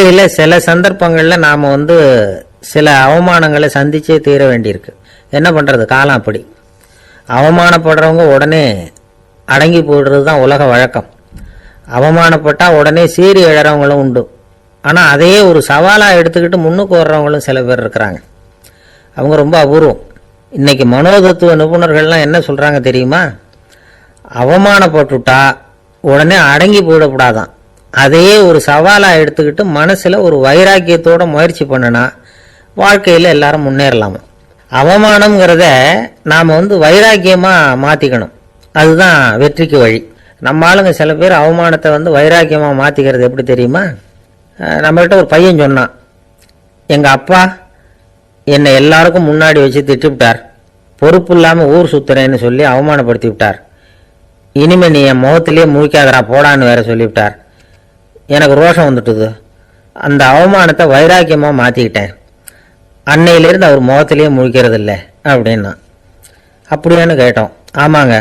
வாழ்க்கையில் சில சந்தர்ப்பங்களில் நாம் சில அவமானங்களை சந்திச்சே தீர வேண்டியிருக்கு. என்ன பண்ணுறது, காலம் அப்படி. அவமானப்படுறவங்க உடனே அடங்கி போடுறது தான் உலக வழக்கம். அவமானப்பட்டால் உடனே சீறி எழறவங்களும் உண்டு. ஆனால் அதையே ஒரு சவாலாக எடுத்துக்கிட்டு முன்னுக்கு வர்றவங்களும் சில பேர் இருக்கிறாங்க. அவங்க ரொம்ப அபூர்வம். இன்றைக்கி மனோதத்துவ நிபுணர்கள்லாம் என்ன சொல்கிறாங்க தெரியுமா? அவமானப்பட்டுட்டா உடனே அடங்கி போயிடக்கூடாதான். அதையே ஒரு சவாலாக எடுத்துக்கிட்டு மனசில் ஒரு வைராக்கியத்தோடு முயற்சி பண்ணினா வாழ்க்கையில் எல்லாரும் முன்னேறலாமா. அவமானம்ங்கிறத நாம் வைராக்கியமாக மாற்றிக்கணும். அதுதான் வெற்றிக்கு வழி. நம்ம ஆளுங்க சில பேர் அவமானத்தை வைராக்கியமாக மாற்றிக்கிறது எப்படி தெரியுமா? நம்மகிட்ட ஒரு பையன் சொன்னான், எங்கள் அப்பா என்னை எல்லாருக்கும் முன்னாடி வச்சு திட்டுவிட்டார், பொறுப்பு இல்லாமல் ஊர் சுற்றுறேன்னு சொல்லி அவமானப்படுத்தி விட்டார். இனிமேல் நீ என் முகத்திலேயே முழிக்காதரா போடான்னு வேற சொல்லிவிட்டார். எனக்கு ரோஷம் வந்துட்டுது. அந்த அவமானத்தை வைராக்கியமாக மாற்றிக்கிட்டேன். அன்னையிலேருந்து அவர் முகத்திலேயே முழிக்கிறது இல்லை அப்படின்னா. அப்படியான்னு கேட்டோம். ஆமாங்க,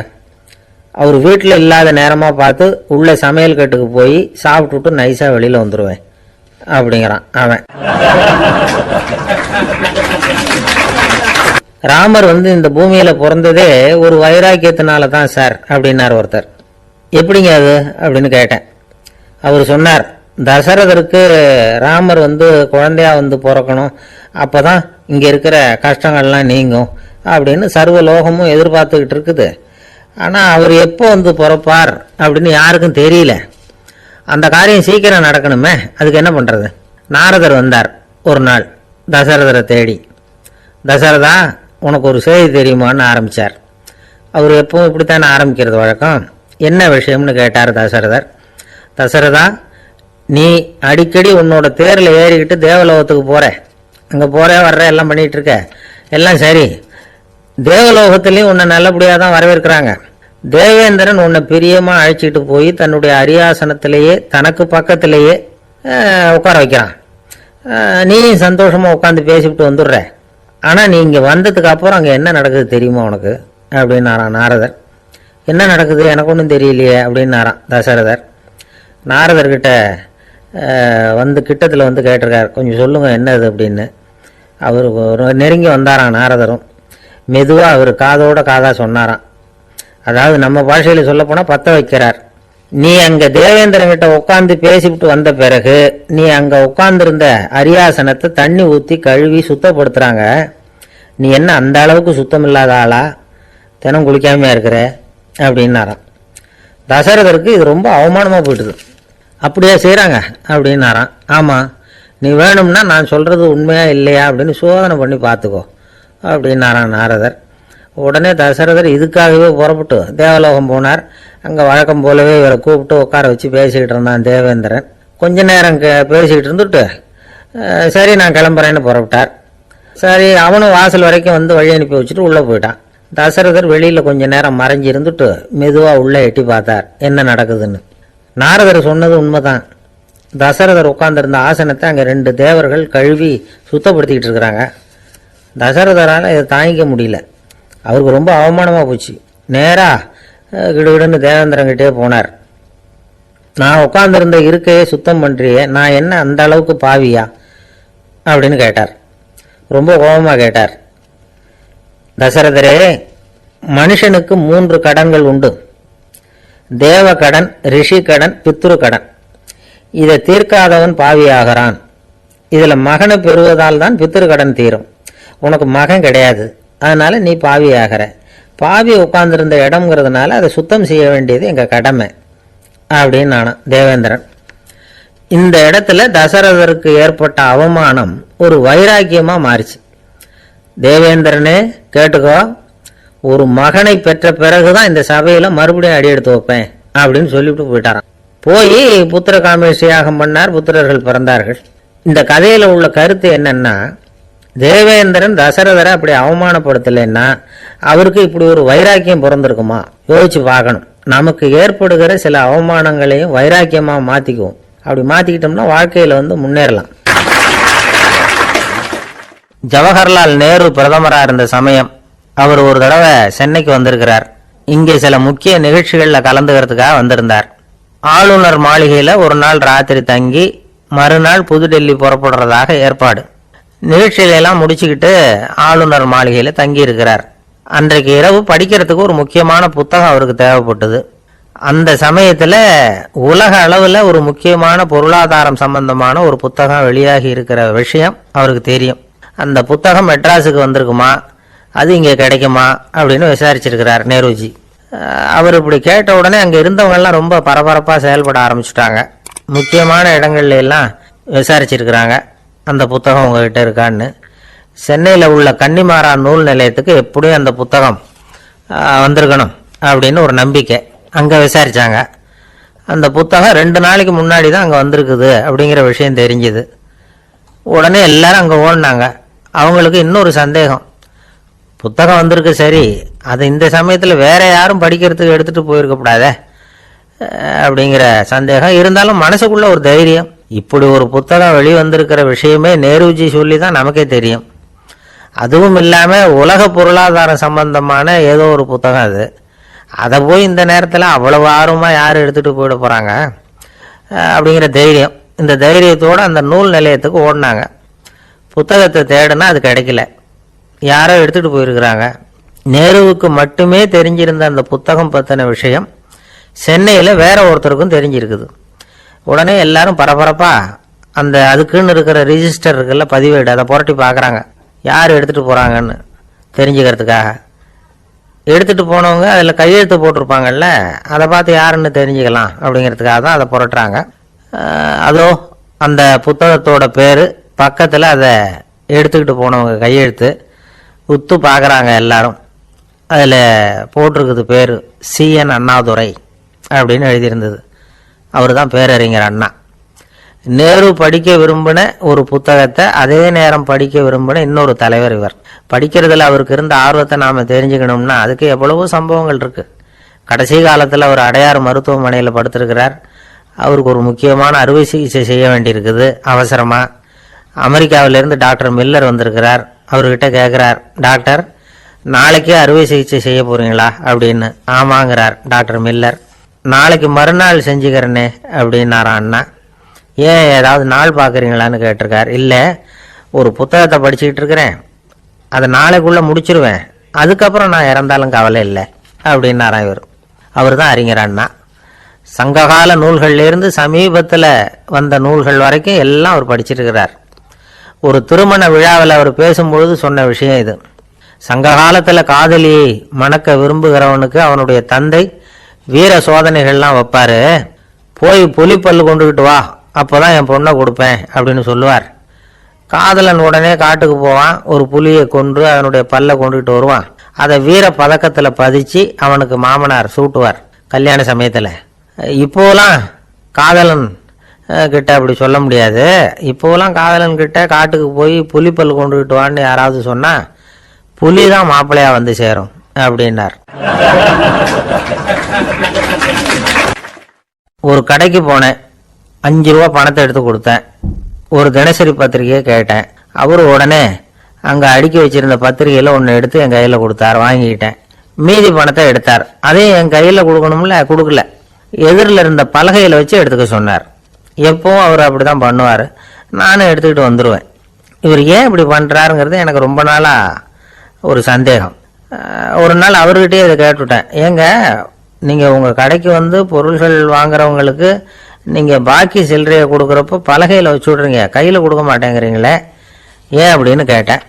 அவர் வீட்டில் இல்லாத நேரமாக பார்த்து உள்ள சமையல் கட்டுக்கு போய் சாப்பிட்டுட்டு நைஸாக வெளியில் வந்துடுவேன் அப்படிங்கிறான் அவன். ராமர் இந்த பூமியில் பிறந்ததே ஒரு வைராக்கியத்தினால தான் சார் அப்படின்னார் ஒருத்தர். எப்படிங்க அது அப்படின்னு கேட்டேன். அவர் சொன்னார், தசரதருக்கு ராமர் குழந்தையா பிறக்கணும், அப்போ தான் இங்கே இருக்கிற கஷ்டங்கள்லாம் நீங்கும் அப்படின்னு சர்வ லோகமும் எதிர்பார்த்துக்கிட்டு இருக்குது. ஆனால் அவர் எப்போ பிறப்பார் அப்படின்னு யாருக்கும் தெரியல. அந்த காரியம் சீக்கிரம் நடக்கணுமே, அதுக்கு என்ன பண்ணுறது? நாரதர் வந்தார் ஒரு நாள் தசரதரை தேடி. தசரதா, உனக்கு ஒரு செய்தி தெரியுமான்னு ஆரம்பித்தார். அவர் எப்பவும் இப்படித்தானே ஆரம்பிக்கிறது வழக்கம். என்ன விஷயம்னு கேட்டார் தசரதர். தசரதா, நீ அடிக்கடி உன்னோட தேரில் ஏறிக்கிட்டு தேவலோகத்துக்கு போகிற, அங்கே போகிற வர்ற எல்லாம் பண்ணிகிட்டு இருக்க, எல்லாம் சரி. தேவலோகத்துலேயும் உன்னை நல்லபடியாக தான் வரவேற்கிறாங்க. தேவேந்திரன் உன்னை பிரியமாக அழைச்சிட்டு போய் தன்னுடைய அரியாசனத்திலேயே தனக்கு பக்கத்திலேயே உட்கார வைக்கிறான். நீயும் சந்தோஷமாக உட்காந்து பேசிவிட்டு வந்துடுற. ஆனால் நீ இங்கே வந்ததுக்கு அப்புறம் அங்கே என்ன நடக்குது தெரியுமா உனக்கு அப்படின்னாரான் நாரதர். என்ன நடக்குது எனக்கு ஒன்றும் தெரியலையே அப்படின்னாரான் தசரதர். நாரதர்கிட்ட கிட்டத்தில் கேட்டிருக்கார், கொஞ்சம் சொல்லுங்கள் என்னது அப்படின்னு. அவர் நெருங்கி வந்தாரான் நாரதரும். மெதுவாக அவர் காதோட காதாக சொன்னாராம். அதாவது நம்ம பாஷையில் சொல்லப்போனால் பற்ற வைக்கிறார். நீ அங்கே தேவேந்திரங்கிட்ட உட்காந்து பேசிவிட்டு வந்த பிறகு நீ அங்கே உட்காந்துருந்த அரியாசனத்தை தண்ணி ஊற்றி கழுவி சுத்தப்படுத்துகிறாங்க. நீ என்ன அந்த அளவுக்கு சுத்தம் இல்லாத ஆளா, தினம் குளிக்காமையா இருக்கிற அப்படின்னாராம். தசரதருக்கு இது ரொம்ப அவமானமாக போயிட்டுது. அப்படியே செய்கிறாங்க அப்படின்னாராம். ஆமாம், நீ வேணும்னா நான் சொல்கிறது உண்மையா இல்லையா அப்படின்னு சோதனை பண்ணி பார்த்துக்கோ அப்படின்னாரான் நாரதர். உடனே தசரதர் இதுக்காகவே புறப்பட்டு தேவலோகம் போனார். அங்கே வழக்கம் போலவே இவரை கூப்பிட்டு உட்கார வச்சு பேசிக்கிட்டு இருந்தான் தேவேந்திரன். கொஞ்ச நேரம் பேசிக்கிட்டு இருந்துட்டு சரி நான் கிளம்புறேன்னு புறப்பட்டார். சரி, அவனும் வாசல் வரைக்கும் வழி அனுப்பி வச்சுட்டு உள்ளே போயிட்டான். தசரதர் வெளியில் கொஞ்ச நேரம் மறைஞ்சி இருந்துட்டு மெதுவாக உள்ளே எட்டி பார்த்தார் என்ன நடக்குதுன்னு. நாரதர் சொன்னது உண்மைதான். தசரதர் உட்கார்ந்துருந்த ஆசனத்தை அங்கே 2 தேவர்கள் கழுவி சுத்தப்படுத்திக்கிட்டு இருக்கிறாங்க. தசரதரால் இதை தாங்கிக்க முடியல. அவருக்கு ரொம்ப அவமானமாக போச்சு. நேராக கிடுகிடுன்னு தேவேந்திரங்கிட்டே போனார். நான் உட்காந்துருந்த இருக்கையே சுத்தம் பண்ணுறியே, நான் என்ன அந்த அளவுக்கு பாவியா அப்படின்னு கேட்டார். ரொம்ப கோபமாக கேட்டார். தசரதரே, மனுஷனுக்கு 3 கடன்கள் உண்டு. தேவ கடன், ரிஷி கடன், பித்ரு கடன். இதை தீர்க்காதவன் பாவியாகிறான். இதில் மகனை பெறுவதால் தான் பித்ரு கடன் தீரும். உனக்கு மகன் கிடையாது, அதனால நீ பாவி ஆகிற. பாவி உட்கார்ந்துருந்த இடம்ங்கிறதுனால அதை சுத்தம் செய்ய வேண்டியது எங்கள் கடமை அப்படின்னு நானும் தேவேந்திரன். இந்த இடத்துல தசரதருக்கு ஏற்பட்ட அவமானம் ஒரு வைராக்கியமாக மாறிச்சு. தேவேந்திரனே கேட்டுக்கோ, ஒரு மகனை பெற்ற பிறகுதான் இந்த சபையில் மறுபடியும் அடி எடுத்து வைப்பேன் அப்படின்னு சொல்லிவிட்டு போயிட்டாராம். போய் புத்திர காமேஷ் யாகம் பண்ணார். புத்திரர்கள் பிறந்தார்கள். இந்த கதையில் உள்ள கருத்து என்னன்னா, தேவேந்திரன் தசரதரை அப்படி அவமானப்படுத்தலைன்னா அவருக்கு இப்படி ஒரு வைராக்கியம் பிறந்திருக்குமா? யோசிச்சு பார்க்கணும். நமக்கு ஏற்படுகிற சில அவமானங்களையும் வைராக்கியமாக மாற்றிக்குவோம். அப்படி மாற்றிக்கிட்டோம்னா வாழ்க்கையில் முன்னேறலாம். ஜவஹர்லால் நேரு பிரதமராக இருந்த சமயம் அவர் ஒரு தடவை சென்னைக்கு வந்திருக்கிறார். இங்கே சில முக்கிய நிகழ்ச்சிகளில் கலந்துக்கிறதுக்காக வந்திருந்தார். ஆளுநர் மாளிகையில் ஒரு நாள் ராத்திரி தங்கி மறுநாள் புதுடெல்லி புறப்படுறதாக ஏற்பாடு. நிகழ்ச்சிகளெல்லாம் முடிச்சுக்கிட்டு ஆளுநர் மாளிகையில் தங்கியிருக்கிறார். அன்றைக்கு இரவு படிக்கிறதுக்கு ஒரு முக்கியமான புத்தகம் அவருக்கு தேவைப்பட்டது. அந்த சமயத்தில் உலக அளவில் ஒரு முக்கியமான பொருளாதாரம் சம்பந்தமான ஒரு புத்தகம் வெளியாகி இருக்கிற விஷயம் அவருக்கு தெரியும். அந்த புத்தகம் மெட்ராஸுக்கு வந்திருக்குமா, அது இங்கே கிடைக்குமா அப்படின்னு விசாரிச்சிருக்கிறார் நேருஜி. அவர் இப்படி கேட்ட உடனே அங்கே இருந்தவங்கெல்லாம் ரொம்ப பரபரப்பாக செயல்பட ஆரம்பிச்சுட்டாங்க. முக்கியமான இடங்கள்ல எல்லாம் விசாரிச்சிருக்கிறாங்க அந்த புத்தகம் உங்ககிட்ட இருக்கான்னு. சென்னையில் உள்ள கன்னிமாரா நூல் நிலையத்துக்கு எப்படியும் அந்த புத்தகம் வந்திருக்கணும் அப்படின்னு ஒரு நம்பிக்கை. அங்கே விசாரித்தாங்க. அந்த புத்தகம் 2 நாளைக்கு முன்னாடி தான் அங்கே வந்திருக்குது அப்படிங்கிற விஷயம் தெரிஞ்சுது. உடனே எல்லாரும் அங்கே ஓடினாங்க. அவங்களுக்கு இன்னொரு சந்தேகம், புத்தகம் வந்திருக்கு சரி, அது இந்த சமயத்தில் வேற யாரும் படிக்கிறதுக்கு எடுத்துகிட்டு போயிருக்கக்கூடாதே அப்படிங்கிற சந்தேகம் இருந்தாலும் மனசுக்குள்ள ஒரு தைரியம். இப்படி ஒரு புத்தகம் வெளிவந்திருக்கிற விஷயமே நேருஜி சொல்லி தான் நமக்கே தெரியும். அதுவும் இல்லாமல் உலக பொருளாதாரம் சம்பந்தமான ஏதோ ஒரு புத்தகம் அது. அதை போய் இந்த நேரத்தில் அவ்வளவு ஆர்வமாக யார் எடுத்துகிட்டு போயிட போகிறாங்க அப்படிங்கிற தைரியம். இந்த தைரியத்தோடு அந்த நூல் நிலையத்துக்கு ஓடினாங்க. புத்தகத்தை தேடினா அது கிடைக்கல, யாரோ எடுத்துகிட்டு போயிருக்கிறாங்க. நேருவுக்கு மட்டுமே தெரிஞ்சிருந்த அந்த புத்தகம் பற்றின விஷயம் சென்னையில் வேற ஒருத்தருக்கும் தெரிஞ்சிருக்குது. உடனே எல்லாரும் பரபரப்பாக அந்த அதுக்குன்னு இருக்கிற ரிஜிஸ்டர் இருக்குல்ல, பதிவேடு, அதை புரட்டி பார்க்குறாங்க யார் எடுத்துகிட்டு போகிறாங்கன்னு தெரிஞ்சுக்கிறதுக்காக. எடுத்துகிட்டு போனவங்க அதில் கையெழுத்து போட்டிருப்பாங்கல்ல, அதை பார்த்து யாருன்னு தெரிஞ்சுக்கலாம் அப்படிங்கிறதுக்காக தான் அதை புரட்டுறாங்க. அதோ அந்த புத்தகத்தோட பேர் பக்கத்தில் அதை எடுத்துக்கிட்டு போனவங்க கையெழுத்து உத்து பார்க்குறாங்க எல்லாரும். அதில் போட்டிருக்குது பேர் CN அண்ணாதுரை அப்படின்னு எழுதியிருந்தது. அவர் தான் பேரறிஞர் அண்ணா. நேரு படிக்க விரும்பின ஒரு புத்தகத்தை அதே நேரம் படிக்க விரும்பின இன்னொரு தலைவர் இவர். படிக்கிறதுல அவருக்கு இருந்த ஆர்வத்தை நாம் தெரிஞ்சுக்கணும்னா அதுக்கு எவ்வளவோ சம்பவங்கள் இருக்குது. கடைசி காலத்தில் அவர் அடையாறு மருத்துவமனையில் படுத்திருக்கிறார். அவருக்கு ஒரு முக்கியமான அறுவை சிகிச்சை செய்ய வேண்டியிருக்குது அவசரமாக. அமெரிக்காவிலேருந்து டாக்டர் மில்லர் வந்திருக்கிறார். அவர்கிட்ட கேட்குறார், டாக்டர் நாளைக்கே அறுவை சிகிச்சை செய்ய போகிறீங்களா அப்படின்னு. ஆமாங்கிறார் டாக்டர் மில்லர். நாளைக்கு மறுநாள் செஞ்சுக்கிறேனே அப்படின்னாரான் அண்ணா. ஏன் ஏதாவது நாள் பார்க்குறீங்களான்னு கேட்டிருக்கார். இல்லை, ஒரு புத்தகத்தை படிச்சுக்கிட்டு இருக்கிறேன், அதை நாளைக்குள்ளே முடிச்சிருவேன், அதுக்கப்புறம் நான் இறந்தாலும் கவலை இல்லை அப்படின்னாரான் இவர். அவர் தான் அறிஞர் அண்ணா. சங்ககால நூல்கள்லேருந்து சமீபத்தில் வந்த நூல்கள் வரைக்கும் எல்லாம் அவர் படிச்சிருக்கிறார். ஒரு திருமண விழாவில் அவர் பேசும்பொழுது சொன்ன விஷயம் இது. சங்க காலத்தில் காதலியை மணக்க விரும்புகிறவனுக்கு அவனுடைய தந்தை வீர சோதனைகள்லாம் வைப்பார். போய் புலிப்பல்லு கொண்டுக்கிட்டு வா, அப்போ தான் என் பொண்ணை கொடுப்பேன் அப்படின்னு சொல்லுவார். காதலன் உடனே காட்டுக்கு போவான், ஒரு புலியை கொன்று அதனுடைய பல்லை கொண்டுகிட்டு வருவான். அதை வீர பதக்கத்தில் பதிச்சு அவனுக்கு மாமனார் சூட்டுவார் கல்யாண சமயத்தில். இப்போலாம் காதலன் கிட்ட அப்படி சொல்ல முடியாது. இப்போலாம் காதலன் கிட்ட காட்டுக்கு போய் புலிப்பல் கொண்டுகிட்டு வான்னு யாராவது சொன்னால் புலி தான் மாப்பிள்ளையா வந்து சேரும் அப்படின்னார். ஒரு கடைக்கு போனேன், 5 ரூபா பணத்தை எடுத்து கொடுத்தேன். ஒரு தினசரி பத்திரிகையை கேட்டேன். அவர் உடனே அங்கே அடுக்கி வச்சிருந்த பத்திரிகையில் ஒன்று எடுத்து என் கையில் கொடுத்தார், வாங்கிக்கிட்டேன். மீதி பணத்தை எடுத்தார், அதையும் என் கையில் கொடுக்கணும்ல, கொடுக்கல. எதிரில் இருந்த பலகையில் வச்சு எடுத்துக்க சொன்னார். எப்பவும் அவர் அப்படி தான் பண்ணுவார். நானும் எடுத்துக்கிட்டு வந்துடுவேன். இவர் ஏன் இப்படி பண்ணுறாருங்கிறது எனக்கு ரொம்ப நாளாக ஒரு சந்தேகம். ஒரு நாள் அவர்கிட்டயே இதை கேட்டுவிட்டேன், ஏங்க நீங்கள் உங்கள் கடைக்கு வந்து பொருள்கள் வாங்குறவங்களுக்கு நீங்கள் பாக்கி சில்லறையை கொடுக்குறப்போ பலகையில் வச்சு விட்றீங்க, கையில் கொடுக்க மாட்டேங்கிறீங்களே ஏன் அப்படின்னு கேட்டேன்.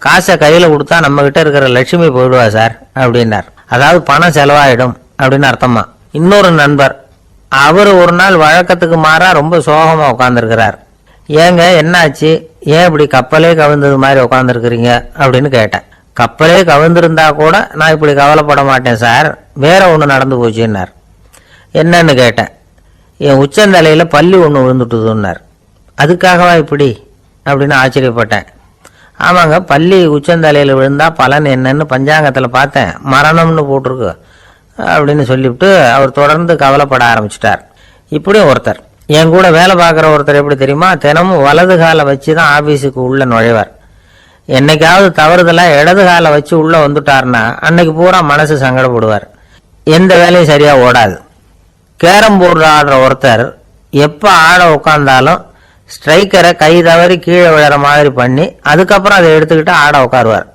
காசை கையில் கொடுத்தா நம்மக்கிட்ட இருக்கிற லட்சுமி போயிடுவா சார் அப்படின்னார். அதாவது பணம் செலவாயிடும் அப்படின்னு அர்த்தமா. இன்னொரு நண்பர், அவர் ஒரு நாள் வழக்கத்துக்கு மாறா ரொம்ப சோகமாக உட்காந்துருக்கிறார். ஏங்க என்னாச்சு, ஏன் இப்படி கப்பலே கவிழ்ந்தது மாதிரி உட்காந்துருக்குறீங்க அப்படின்னு கேட்டேன். கப்பலே கவிழ்ந்திருந்தா கூட நான் இப்படி கவலைப்பட மாட்டேன் சார், வேற ஒன்று நடந்து போச்சுன்னார். என்னன்னு கேட்டேன். என் உச்சந்தலையில் பள்ளி ஒன்று விழுந்துட்டுதுன்னார். அதுக்காகவா இப்படி அப்படின்னு ஆச்சரியப்பட்டேன். ஆமாங்க, பள்ளி உச்சந்தலையில் விழுந்தா பலன் என்னன்னு பஞ்சாங்கத்தில் பார்த்தேன், மரணம்னு போட்டிருக்கு அப்படின்னு சொல்லிவிட்டு அவர் தொடர்ந்து கவலைப்பட ஆரம்பிச்சிட்டார். இப்படியும் ஒருத்தர், என் கூட வேலை பார்க்குற ஒருத்தர் எப்படி தெரியுமா, தினமும் வலது காலை வச்சு தான் ஆஃபீஸுக்கு உள்ள நுழைவார். என்னைக்காவது தவறுதலாக இடது காலை வச்சு உள்ளே வந்துட்டார்னா அன்னைக்கு பூரா மனசு சங்கடப்படுவார், எந்த வேலையும் சரியாக ஓடாது. கேரம் போர்டு ஆடுற ஒருத்தர் எப்போ ஆட உட்காந்தாலும் ஸ்ட்ரைக்கரை கை தவறி கீழே விழுற மாதிரி பண்ணி அதுக்கப்புறம் அதை எடுத்துக்கிட்டு ஆட உட்காருவார்.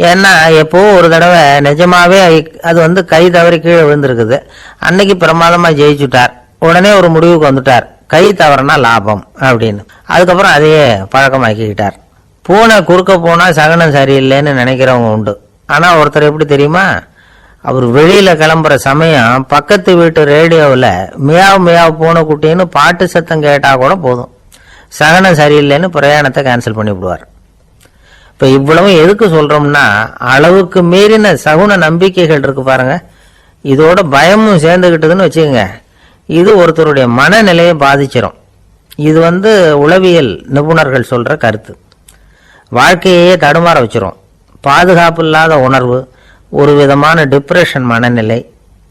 ஏன்னா எப்போ ஒரு தடவை நிஜமாவே அது கை தவறி கீழே விழுந்திருக்குது. அன்னைக்கு பிரமாதமாக ஜெயிச்சுட்டார். உடனே ஒரு முடிவுக்கு வந்துட்டார், கை தவறுனா லாபம் அப்படின்னு. அதுக்கப்புறம் அதையே பழக்கமாக்கிக்கிட்டார். பூனை குறுக்க போனால் சகனம் சரியில்லைன்னு நினைக்கிறவங்க உண்டு. ஆனால் ஒருத்தர் எப்படி தெரியுமா, அவர் வெளியில் கிளம்புற சமயம் பக்கத்து வீட்டு ரேடியோவில் மியாவ் மியாவ் பூனை குட்டின்னு பாட்டு சத்தம் கேட்டால் கூட போதும், சகனம் சரியில்லைன்னு பிரயாணத்தை கேன்சல் பண்ணி விடுவார். இப்போ இவ்வளவு எதுக்கு சொல்கிறோம்னா, அளவுக்கு மீறின சகுன நம்பிக்கைகள் இருக்கு பாருங்க, இதோட பயமும் சேர்ந்துக்கிட்டதுன்னு வச்சுக்கோங்க, இது ஒருத்தருடைய மனநிலையை பாதிச்சிடும். இது உளவியல் நிபுணர்கள் சொல்கிற கருத்து. வாழ்க்கையே தடுமாற வச்சிரும். பாதுகாப்பு இல்லாத உணர்வு, ஒரு விதமான டிப்ரெஷன் மனநிலை,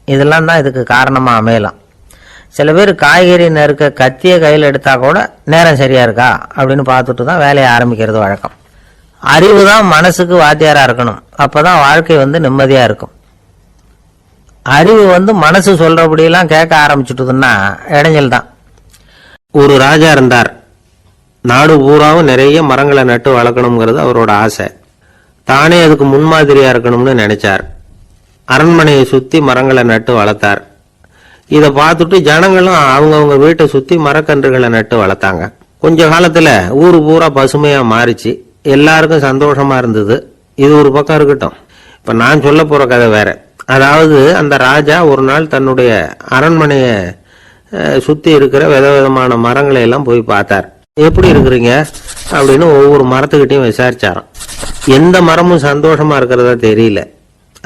இதெல்லாம் தான் இதுக்கு காரணமாக அமையலாம். சில பேர் காய்கறி நறுக்க கத்தியை கையில் எடுத்தால் கூட நேரம் சரியா இருக்கா அப்படின்னு பார்த்துட்டு தான் வேலையை ஆரம்பிக்கிறது வழக்கம். அறிவு தான் மனசுக்கு வாத்தியாராக இருக்கணும். அப்போ தான் வாழ்க்கை நிம்மதியாக இருக்கும். அறிவு மனசு சொல்கிறபடியெல்லாம் கேட்க ஆரம்பிச்சுட்டுதுன்னா இடைஞ்சல் தான். ஒரு ராஜா இருந்தார். நாடு பூராவும் நிறைய மரங்களை நட்டு வளர்க்கணுங்கிறது அவரோட ஆசை. தானே அதுக்கு முன்மாதிரியா இருக்கணும்னு நினைச்சார். அரண்மனையை சுத்தி மரங்களை நட்டு வளர்த்தார். இதை பார்த்துட்டு ஜனங்களும் அவங்கவுங்க வீட்டை சுத்தி மரக்கன்றுகளை நட்டு வளர்த்தாங்க. கொஞ்ச காலத்துல ஊரு பூரா பசுமையா மாறிச்சு. எல்லாருக்கும் சந்தோஷமா இருந்தது. இது ஒரு பக்கம் இருக்கட்டும். இப்ப நான் சொல்ல போற கதை வேற. அதாவது அந்த ராஜா ஒரு நாள் தன்னுடைய அரண்மனையை சுத்தி இருக்கிற விதவிதமான மரங்களை எல்லாம் போய் பார்த்தார். எப்படி இருக்கிறீங்க அப்படின்னு ஒவ்வொரு மரத்துக்கிட்டையும் விசாரிச்சாராம். எந்த மரமும் சந்தோஷமா இருக்கிறதா தெரியல.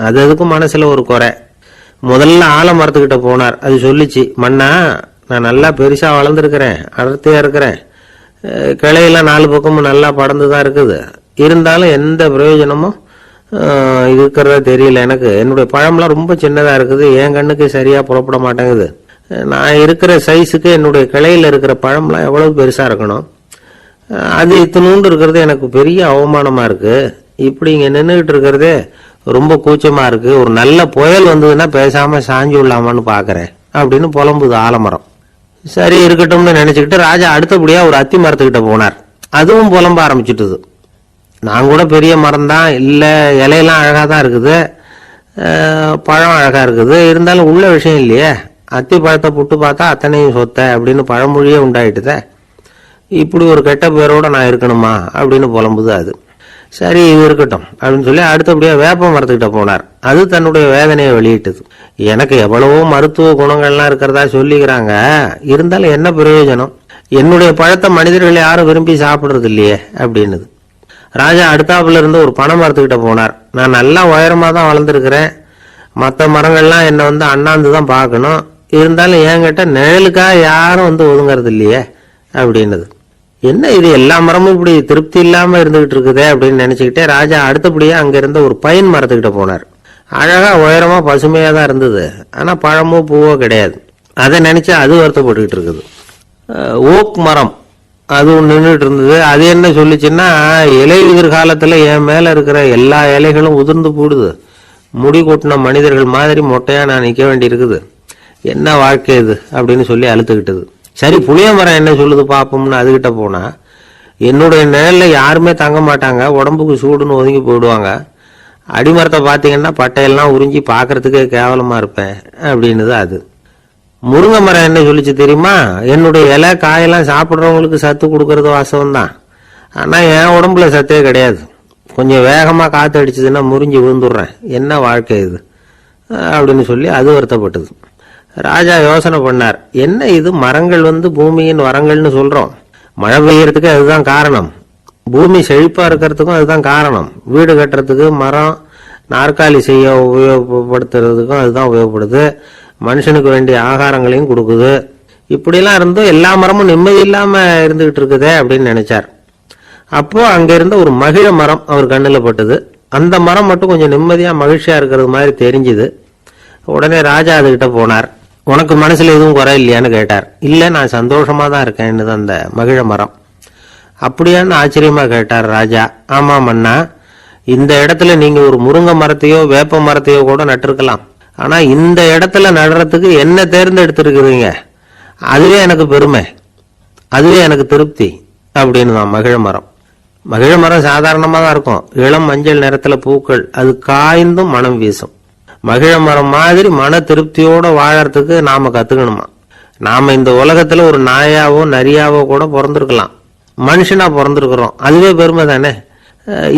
அதுக்கும் மனசுல ஒரு குறை. முதல்ல ஆலமரத்துக்கிட்ட போனார். அது சொல்லிச்சு, மண்ணா நான் நல்லா பெருசா வளர்ந்துருக்கிறேன், அடர்த்தியா இருக்கிறேன், கிளையெல்லாம் 4 பக்கமும் நல்லா படர்ந்துதான் இருக்குது, இருந்தாலும் எந்த பிரயோஜனமும் இருக்கிறதா தெரியல எனக்கு. என்னுடைய பழம்லாம் ரொம்ப சின்னதா இருக்குது, என் கண்ணுக்கு சரியா புறப்பட மாட்டேங்குது. நான் இருக்கிற சைஸுக்கு என்னுடைய கிளையில இருக்கிற பழம்லாம் எவ்வளவு பெருசா இருக்கணும், அது இத்தினூண்டு இருக்கிறது எனக்கு பெரிய அவமானமா இருக்கு. இப்படி இங்க நின்றுகிட்டு இருக்கிறதே ரொம்ப கூச்சமா இருக்கு. ஒரு நல்ல புயல் வந்ததுன்னா பேசாம சாஞ்சு விடலாமான்னு பாக்குறேன் அப்படின்னு புலம்புது ஆலமரம். சரி இருக்கட்டும்னு நினைச்சுக்கிட்டு ராஜா அடுத்தபடியா ஒரு அத்தி மரத்துக்கிட்ட போனார். அதுவும் புலம்ப ஆரம்பிச்சுட்டுது. நான் கூட பெரிய மரம் தான், இல்ல இலையெல்லாம் அழகா தான் இருக்குது, பழம் அழகா இருக்குது, இருந்தாலும் உள்ள விஷயம் இல்லையே, அத்தி பழத்தை புட்டு பார்த்தா அத்தனையும் சொத்த அப்படின்னு பழமொழியே உண்டாயிட்டுத. இப்படி ஒரு கெட்ட பேரோட நான் இருக்கணுமா அப்படின்னு புலம்புது அது. சரி இது இருக்கட்டும் அப்படின்னு சொல்லி அடுத்தபடியா வேப்ப மரத்துக்கிட்ட போனார். அது தன்னுடைய வேதனையை வெளியிட்டது. எனக்கு எவ்வளவோ மருத்துவ குணங்கள்லாம் இருக்கிறதா சொல்லிக்கிறாங்க, இருந்தாலும் என்ன பிரயோஜனம், என்னுடைய பழத்தை மனிதர்கள் யாரும் விரும்பி சாப்பிடுறது இல்லையே அப்படின்னுது. ராஜா அடுத்தாப்புல இருந்து ஒரு பனை மரத்துக்கிட்ட போனார். நான் நல்லா உயரமா தான் வளர்ந்துருக்கிறேன், மற்ற மரங்கள்லாம் என்னை அண்ணாந்து தான் பார்க்கணும், இருந்தாலும் என்கிட்ட நிழலுக்காக யாரும் ஒதுங்கிறது இல்லையே அப்படின்னுது. என்ன இது எல்லா மரமும் இப்படி திருப்தி இல்லாம இருந்துகிட்டு இருக்குதே அப்படின்னு நினைச்சுக்கிட்டே ராஜா அடுத்தபடியா அங்க இருந்த ஒரு பைன் மரத்துக்கிட்ட போனார். அழகா உயரமா பசுமையா தான் இருந்தது, ஆனா பழமோ பூவோ கிடையாது. அதை நினைச்சு அது வருத்தப்பட்டுக்கிட்டு இருக்குது. ஓக் மரம் அது நின்றுட்டு இருந்தது. அது என்ன சொல்லிச்சுன்னா, இலை எதிர்காலத்துல என் மேல இருக்கிற எல்லா இலைகளும் உதிர்ந்து போடுது, முடி கொட்டின மனிதர்கள் மாதிரி மொட்டையா நான் நிக்க வேண்டி இருக்குது, என்ன வாழ்க்கை இது அப்படின்னு சொல்லி அழுத்துக்கிட்டது. சரி புளிய மரம் என்ன சொல்லுது பாப்போம்னு அதுகிட்ட போனா, என்னுடைய நிழல்ல யாருமே தங்க மாட்டாங்க, உடம்புக்கு சூடுன்னு ஒதுங்கி போயிடுவாங்க, அடிமரத்தை பார்த்தீங்கன்னா பட்டையெல்லாம் உறிஞ்சி பார்க்கறதுக்கே கேவலமா இருப்பேன் அப்படின்னுது அது. முருங்கை மரம் என்ன சொல்லிச்சு தெரியுமா, என்னுடைய இலை காயெல்லாம் சாப்பிட்றவங்களுக்கு சத்து கொடுக்கறது வாசம் தான், ஆனா என் உடம்புல சத்தே கிடையாது, கொஞ்சம் வேகமா காத்து அடிச்சதுன்னா முறிஞ்சி விழுந்துடுறேன், என்ன வாழ்க்கை இது அப்படின்னு சொல்லி அது வருத்தப்பட்டது. ராஜா யோசனை பண்ணார், என்ன இது மரங்கள் பூமியின் வரங்கள்னு சொல்றோம், மழை பெய்யறதுக்கு அதுதான் காரணம், பூமி செழிப்பா இருக்கிறதுக்கும் அதுதான் காரணம், வீடு கட்டுறதுக்கு மரம், நாற்காலி செய்ய உபயோகப்படுத்துறதுக்கும் அதுதான் உபயோகப்படுது, மனுஷனுக்கு வேண்டிய ஆகாரங்களையும் கொடுக்குது, இப்படிலாம் இருந்தும் எல்லா மரமும் நிம்மதி இல்லாம இருந்துகிட்டு இருக்குதே அப்படின்னு நினைச்சார். அப்போ அங்க இருந்த ஒரு மகிழ மரம் அவர் கண்ணுல பட்டது. அந்த மரம் மட்டும் கொஞ்சம் நிம்மதியா மகிழ்ச்சியா இருக்கிறது மாதிரி தெரிஞ்சுது. உடனே ராஜா அதுகிட்ட போனார். உனக்கு மனசுல எதுவும் குறை இல்லையான்னு கேட்டார். இல்ல நான் சந்தோஷமா தான் இருக்கேன்னு அந்த மகிழ மரம். அப்படியான்னு ஆச்சரியமா கேட்டார் ராஜா. ஆமா மன்னா, இந்த இடத்துல நீங்க ஒரு முருங்கை மரத்தையோ வேப்ப மரத்தையோ கூட நட்டிருக்கலாம், ஆனா இந்த இடத்துல நடுறதுக்கு என்ன தேர்ந்தெடுத்திருக்கிறீங்க, அதுவே எனக்கு பெருமை, அதுவே எனக்கு திருப்தி அப்படின்னு தான் மகிழ மரம். மகிழ மரம் சாதாரணமாக தான் இருக்கும், இளம் மஞ்சள் நிறத்துல பூக்கள், அது காய்ந்தும் மனம் வீசும். மகிழ மரம் மாதிரி மன திருப்தியோட வாழறதுக்கு நாம கத்துக்கணுமா. நாம இந்த உலகத்துல ஒரு நாயாவோ நரியாவோ கூட பிறந்திருக்கலாம், மனுஷனா பிறந்திருக்கிறோம், அதுவே பெருமை தானே.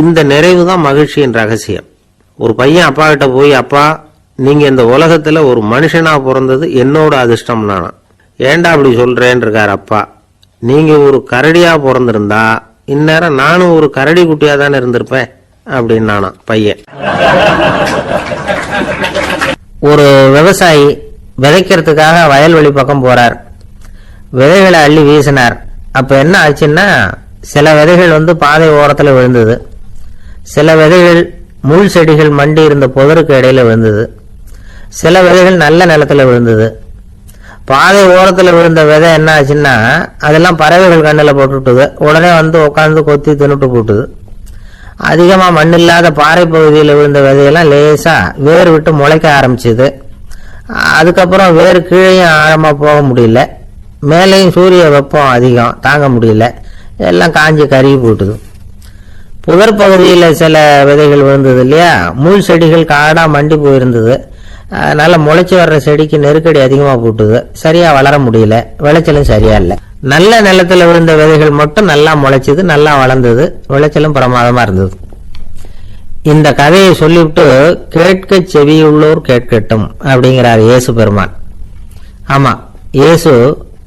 இந்த நிறைவு தான் மகிழ்ச்சியின் ரகசியம். ஒரு பையன் அப்பா கிட்ட போய், அப்பா நீங்க இந்த உலகத்துல ஒரு மனுஷனா பிறந்தது என்னோட அதிர்ஷ்டம் நானா. ஏண்டா அப்படி சொல்றேன்னு இருக்காரு அப்பா. நீங்க ஒரு கரடியா பிறந்திருந்தா இந்நேரம் நானும் ஒரு கரடி குட்டியா தானே இருந்திருப்பேன் அப்படின்னு நானா பையன். ஒரு விவசாயி விதைக்கிறதுக்காக வயல்வெளி பக்கம் போறார். விதைகளை அள்ளி வீசினார். அப்ப என்ன ஆச்சுன்னா, சில விதைகள் பாதை ஓரத்துல விழுந்தது, சில விதைகள் முள் செடிகள் மண்டி இருந்த புதருக்கு இடையில விழுந்தது, சில விதைகள் நல்ல நிலத்துல விழுந்தது. பாதை ஓரத்துல விழுந்த விதை என்ன ஆச்சுன்னா, அதெல்லாம் பறவைகள் கண்ணில் போட்டுட்டுது, உடனே உட்காந்து கொத்தி தின்னுட்டு போட்டுது. அதிகமா மண் இல்லாத பாறை பகுதியில் விழுந்த விதையெல்லாம் லேசா வேர் விட்டு முளைக்க ஆரம்பிச்சுது. அதுக்கப்புறம் வேறு கீழேயும் ஆழமா போக முடியல, மேலேயும் சூரிய வெப்பம் அதிகம் தாங்க முடியல, எல்லாம் காஞ்சி கருகி போட்டுது. புதர் பகுதியில் சில விதைகள் விழுந்தது இல்லையா, முள் செடிகள் காடா மண்டி போயிருந்தது. அதனால முளைச்சி வர்ற செடிக்கு நெருக்கடி அதிகமாக போட்டுது, சரியா வளர முடியல, விளைச்சலும் சரியா இல்லை. நல்ல நிலத்துல விழுந்த விதைகள் மட்டும் நல்லா முளைச்சது, நல்லா வளர்ந்தது, விளைச்சலும் பிரமாதமா இருந்தது. இந்த கதையை சொல்லிவிட்டு கேட்க செவியுள்ளோர் கேட்கட்டும் அப்படிங்கிறார் இயேசு பெருமான். ஆமா, இயேசு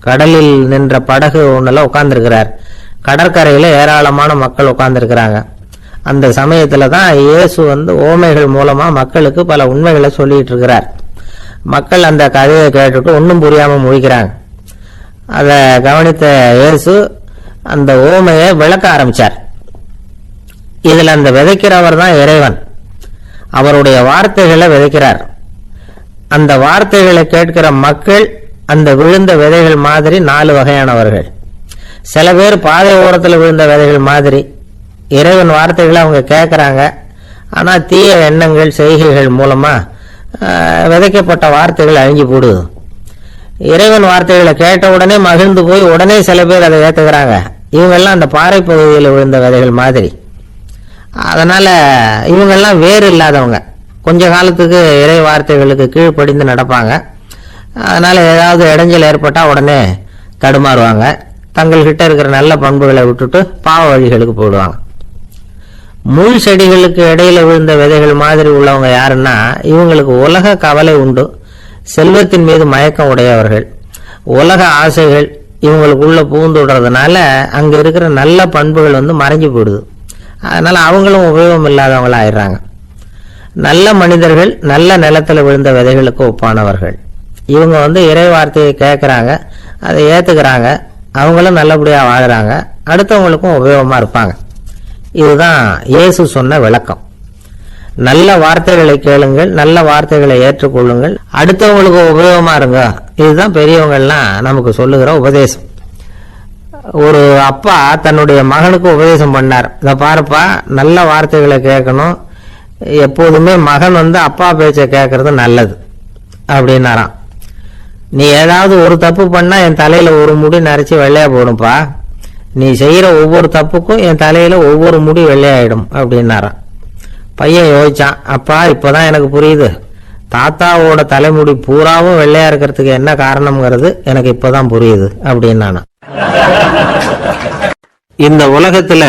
கடலில் நின்ற படகு ஒண்ணுல உட்கார்ந்துருக்கிறார். கடற்கரையில ஏராளமான மக்கள் உட்கார்ந்துருக்கிறாங்க. அந்த சமயத்துல தான் இயேசு ஓமைகள் மூலமா மக்களுக்கு பல உண்மைகளை சொல்லிட்டு இருக்கிறார். மக்கள் அந்த கதையை கேட்டுட்டு ஒன்னும் புரியாம முழிக்கிறாங்க. அத கவனித்த இயேசு அந்த ஓமையை விளக்க ஆரம்பிச்சார். இதுல அந்த விதைக்கிறவர் தான் இறைவன். அவருடைய வார்த்தைகளை விதைக்கிறார். அந்த வார்த்தைகளை கேட்கிற மக்கள் அந்த விழுந்த விதைகள் மாதிரி 4 வகையானவர்கள். சில பேர் பாதை ஓரத்தில் விழுந்த விதைகள் மாதிரி இறைவன் வார்த்தைகளை அவங்க கேட்கறாங்க, ஆனா தீய எண்ணங்கள் செய்கைகள் மூலமா விதைக்கப்பட்ட வார்த்தைகள் அழிஞ்சு போடுது. இறைவன் வார்த்தைகளை கேட்ட உடனே மகிழ்ந்து போய் உடனே சில பேர் அதை ஏத்துக்கிறாங்க. இவங்கெல்லாம் அந்த பாறை பகுதியில் விழுந்த விதைகள் மாதிரி. அதனால இவங்கெல்லாம் வேறு இல்லாதவங்க, கொஞ்ச காலத்துக்கு இறை வார்த்தைகளுக்கு கீழ்ப்படிந்து நடப்பாங்க. அதனால ஏதாவது இடைஞ்சல் ஏற்பட்டா உடனே தடுமாறுவாங்க, தங்கள்கிட்ட இருக்கிற நல்ல பண்புகளை விட்டுட்டு பாவ வழிகளுக்கு போயிடுவாங்க. முள் செடிகளுக்கு இடையில விழுந்த விதைகள் மாதிரி உள்ளவங்க யாருன்னா, இவங்களுக்கு உலக கவலை உண்டு, செல்வத்தின் மீது மயக்கம் உடையவர்கள், உலக ஆசைகள் இவங்களுக்குள்ள பூந்துடுறதுனால அங்க இருக்கிற நல்ல பண்புகள் மறைஞ்சு போயிடுது. அதனால அவங்களும் உபயோகம் இல்லாதவங்களா ஆயிடுறாங்க. நல்ல மனிதர்கள் நல்ல நிலத்துல விழுந்த விதைகளுக்கு ஒப்பானவர்கள். இவங்க இறை வார்த்தையை கேட்கறாங்க, அதை ஏத்துக்கிறாங்க, அவங்களும் நல்லபடியா வாழறாங்க, அடுத்தவங்களுக்கும் உபயோகமா இருப்பாங்க. இதுதான் இயேசு சொன்ன விளக்கம். நல்ல வார்த்தைகளை கேளுங்கள், நல்ல வார்த்தைகளை ஏற்றுக்கொள்ளுங்கள், அடுத்தவங்களுக்கு உபயோகமா இருங்க. இதுதான் பெரியவங்கள்லாம் நமக்கு சொல்லுகிற உபதேசம். ஒரு அப்பா தன்னுடைய மகனுக்கு உபதேசம் பண்ணார். இதை பாருப்பா, நல்ல வார்த்தைகளை கேட்கணும், எப்போதுமே மகன் அப்பா பேச்சை கேட்கறது நல்லது அப்படின்னாராம். நீ ஏதாவது ஒரு தப்பு பண்ணா என் தலையில ஒரு முடி நரைச்சி வெள்ளையா போடும்பா, நீ செய்யற ஒவ்வொரு தப்புக்கும் என் தலையில ஒவ்வொரு முடி வெள்ளையாயிடும் அப்படின்னாராம். பையன் யோசிச்சான், அப்பா இப்பதான் எனக்கு புரியுது, தாத்தாவோட தலைமுடி பூராவும் வெள்ளையா இருக்கிறதுக்கு என்ன காரணம்ங்கிறது எனக்கு இப்பதான் புரியுது அப்படின்னானா. இந்த உலகத்துல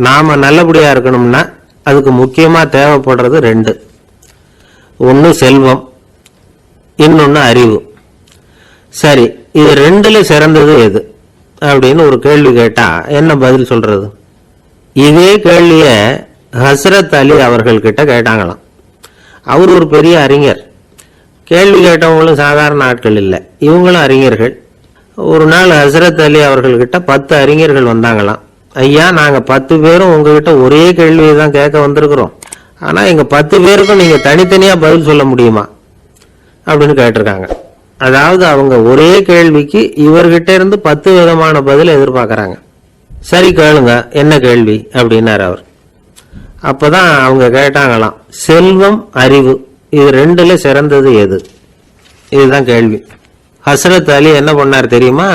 நாம நல்லபடியா இருக்கணும்னா அதுக்கு முக்கியமா தேவைப்படுறது 2. ஒன்னு செல்வம், இன்னொன்னு அறிவு. சரி, இது 2ல சிறந்தது எது அப்படின்னு ஒரு கேள்வி கேட்டா என்ன பதில் சொல்றது? இதே கேள்விய ஹஸ்ரத் அலி அவர்கள் கிட்ட கேட்டாங்களாம். அவர் ஒரு பெரிய அறிஞர். கேள்வி கேட்டவங்களும் சாதாரண ஆட்கள் இல்லை, இவங்களும் அறிஞர்கள். ஒரு நாள் ஹஸ்ரத் அலி அவர்கள்கிட்ட 10 அறிஞர்கள் வந்தாங்களாம். ஐயா, நாங்க 10 பேரும் உங்ககிட்ட ஒரே கேள்வியை தான் கேட்க வந்திருக்கிறோம், ஆனா எங்க 10 பேருக்கும் நீங்க தனித்தனியா பதில் சொல்ல முடியுமா அப்படின்னு கேட்டிருக்காங்க. அதாவது அவங்க ஒரே கேள்விக்கு இவர்கிட்ட இருந்து 10 விதமான பதில் எதிர்பார்க்கறாங்க. சரி கேளுங்க, என்ன கேள்வி அப்படின்னாரு அவர். அப்பதான் அவங்க கேட்டாங்களாம், செல்வம் அறிவு இது 2ல சிறந்தது எது? இதுதான் கேள்வி. ஹஸ்ரத் அலி என்ன பண்ணார் தெரியுமா?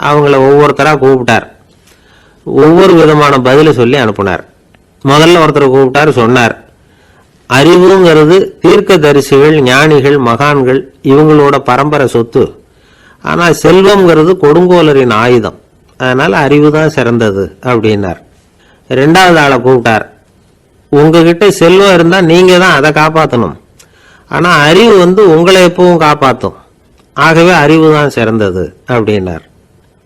அவங்கள ஒவ்வொருத்தரா கூப்பிட்டார். ஒவ்வொரு விதமான பதில சொல்லி அனுப்புனார். முதல்ல ஒருத்தரை கூப்பிட்டார், சொன்னார், அறிவுங்கிறது தீர்க்க தரிசிகள், ஞானிகள், மகான்கள் இவங்களோட பரம்பரை சொத்து. ஆனா செல்வம்ங்கிறது கொடுங்கோலரின் ஆயுதம். அதனால அறிவு தான் சிறந்தது அப்படின்னார். ரெண்டாவது ஆளை கூப்பிட்டார். உங்ககிட்ட செல்வம் இருந்தா நீங்க தான் அதை காப்பாற்றணும். ஆனா அறிவு உங்களை எப்பவும் காப்பாற்றும். ஆகவே அறிவு தான் சிறந்தது அப்படின்னார்.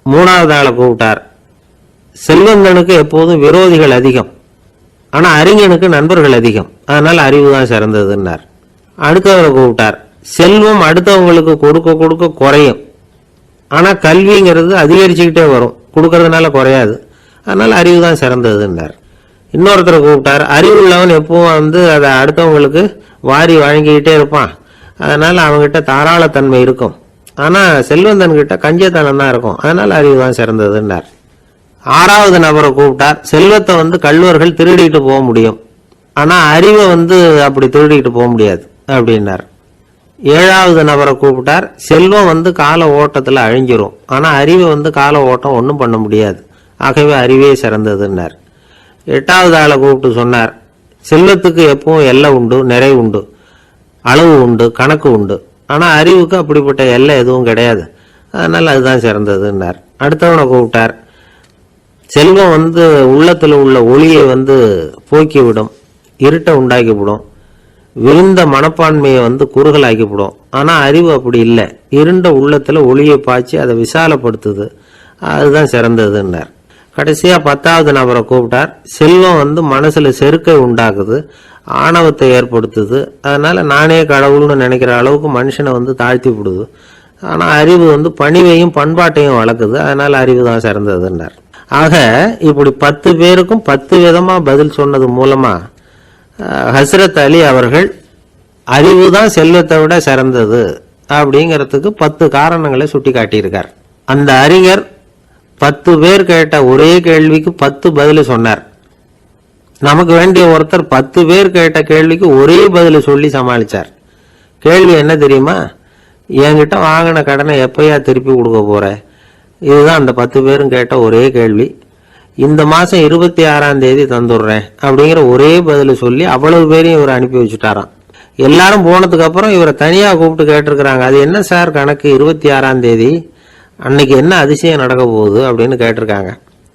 மூணாவது ஆளை கூப்பிட்டார். செல்வந்தனுக்கு எப்போதும் விரோதிகள் அதிகம், ஆனா அறிஞனுக்கு நண்பர்கள் அதிகம். அதனால அறிவு தான் சிறந்ததுன்னார். அடுத்தவரை கூப்பிட்டார். செல்வம் அடுத்தவங்களுக்கு கொடுக்க கொடுக்க குறையும், ஆனா கல்விங்கிறது அதிகரிச்சுக்கிட்டே வரும், கொடுக்கறதுனால குறையாது. அதனால அறிவு தான் சிறந்ததுன்னார். இன்னொருத்தரை கூப்பிட்டார். அறிவு உள்ளவன் எப்பவும் அதை அடுத்தவங்களுக்கு வாரி வழங்கிக்கிட்டே இருப்பான். அதனால அவங்ககிட்ட தாராளத்தன்மை இருக்கும். ஆனா செல்வந்தன் கிட்ட கஞ்சத்தனம் தான் இருக்கும். அதனால அறிவு தான் சிறந்ததுன்னார். ஆறாவது நபரை கூப்பிட்டார். செல்வத்தை கள்வர்கள் திருடிட்டு போக முடியும், ஆனா அறிவை அப்படி திருடிட்டு போக முடியாது அப்படின்னார். ஏழாவது நபரை கூப்பிட்டார். செல்வம் கால ஓட்டத்துல அழிஞ்சிரும், ஆனா அறிவை கால ஓட்டம் ஒன்றும் பண்ண முடியாது. ஆகவே அறிவே சிறந்ததுன்னார். எட்டாவது ஆளை கூப்பிட்டு சொன்னார், செல்வத்துக்கு எப்பவும் எல்லை உண்டு, நிறை உண்டு, அளவு உண்டு, கணக்கு உண்டு. ஆனா அறிவுக்கு அப்படிப்பட்ட எல்லை எதுவும் கிடையாது. அதனால அதுதான் சிறந்ததுன்னார். அடுத்தவனை கூப்பிட்டார். செல்வம் உள்ளத்துல உள்ள ஒளியை போக்கிவிடும், இருட்டை உண்டாக்கிவிடும், விழுந்த மனப்பான்மையை குறுகலாக்கிவிடும். ஆனா அறிவு அப்படி இல்லை, இருண்ட உள்ளத்துல ஒளியை பாய்ச்சி அதை விசாலப்படுத்துது. அதுதான் சிறந்ததுன்னார். கடைசியா 10வது நபரை கூப்பிட்டார். செல்வம் மனசுல செருக்கை உண்டாக்குது, ஆணவத்தை ஏற்படுத்துது. அதனால நானே கடவுள்னு நினைக்கிற அளவுக்கு மனுஷனை தாழ்த்தி விடுது. ஆனா அறிவு பணிவையும் பண்பாட்டையும் வளர்க்குது. அதனால அறிவு தான் சிறந்ததுன்னார். ஆக இப்படி 10 பேருக்கும் 10 விதமா பதில் சொன்னது மூலமா ஹஸ்ரத் அலி அவர்கள் அறிவு தான் செல்வத்தை விட சிறந்தது அப்படிங்கிறதுக்கு 10 காரணங்களை சுட்டி காட்டியிருக்கார். அந்த அறிஞர் 10 பேர் கேட்ட ஒரே கேள்விக்கு 10 பதில சொன்னார். நமக்கு வேண்டிய ஒருத்தர் 10 பேர் கேட்ட கேள்விக்கு ஒரே பதில சொல்லி சமாளிச்சார். கேள்வி என்ன தெரியுமா? என்கிட்ட வாங்கின கடனை எப்பயா திருப்பி கொடுக்க போற? இதுதான் அந்த 10 பேரும் கேட்ட ஒரே கேள்வி. இந்த மாசம் 26ஆம் தேதி தந்துடுறேன் அப்படிங்கிற ஒரே பதில சொல்லி அவ்வளவு பேரையும் இவர் அனுப்பி வச்சுட்டாராம். எல்லாரும் போனதுக்கு அப்புறம் இவரை தனியா கூப்பிட்டு கேட்டிருக்கிறாங்க. அது என்ன சார் கணக்கு, 26ஆம் தேதி அன்னைக்கு என்ன அதிசயம் நடக்க போகுது அப்படின்னு கேட்டிருக்காங்க.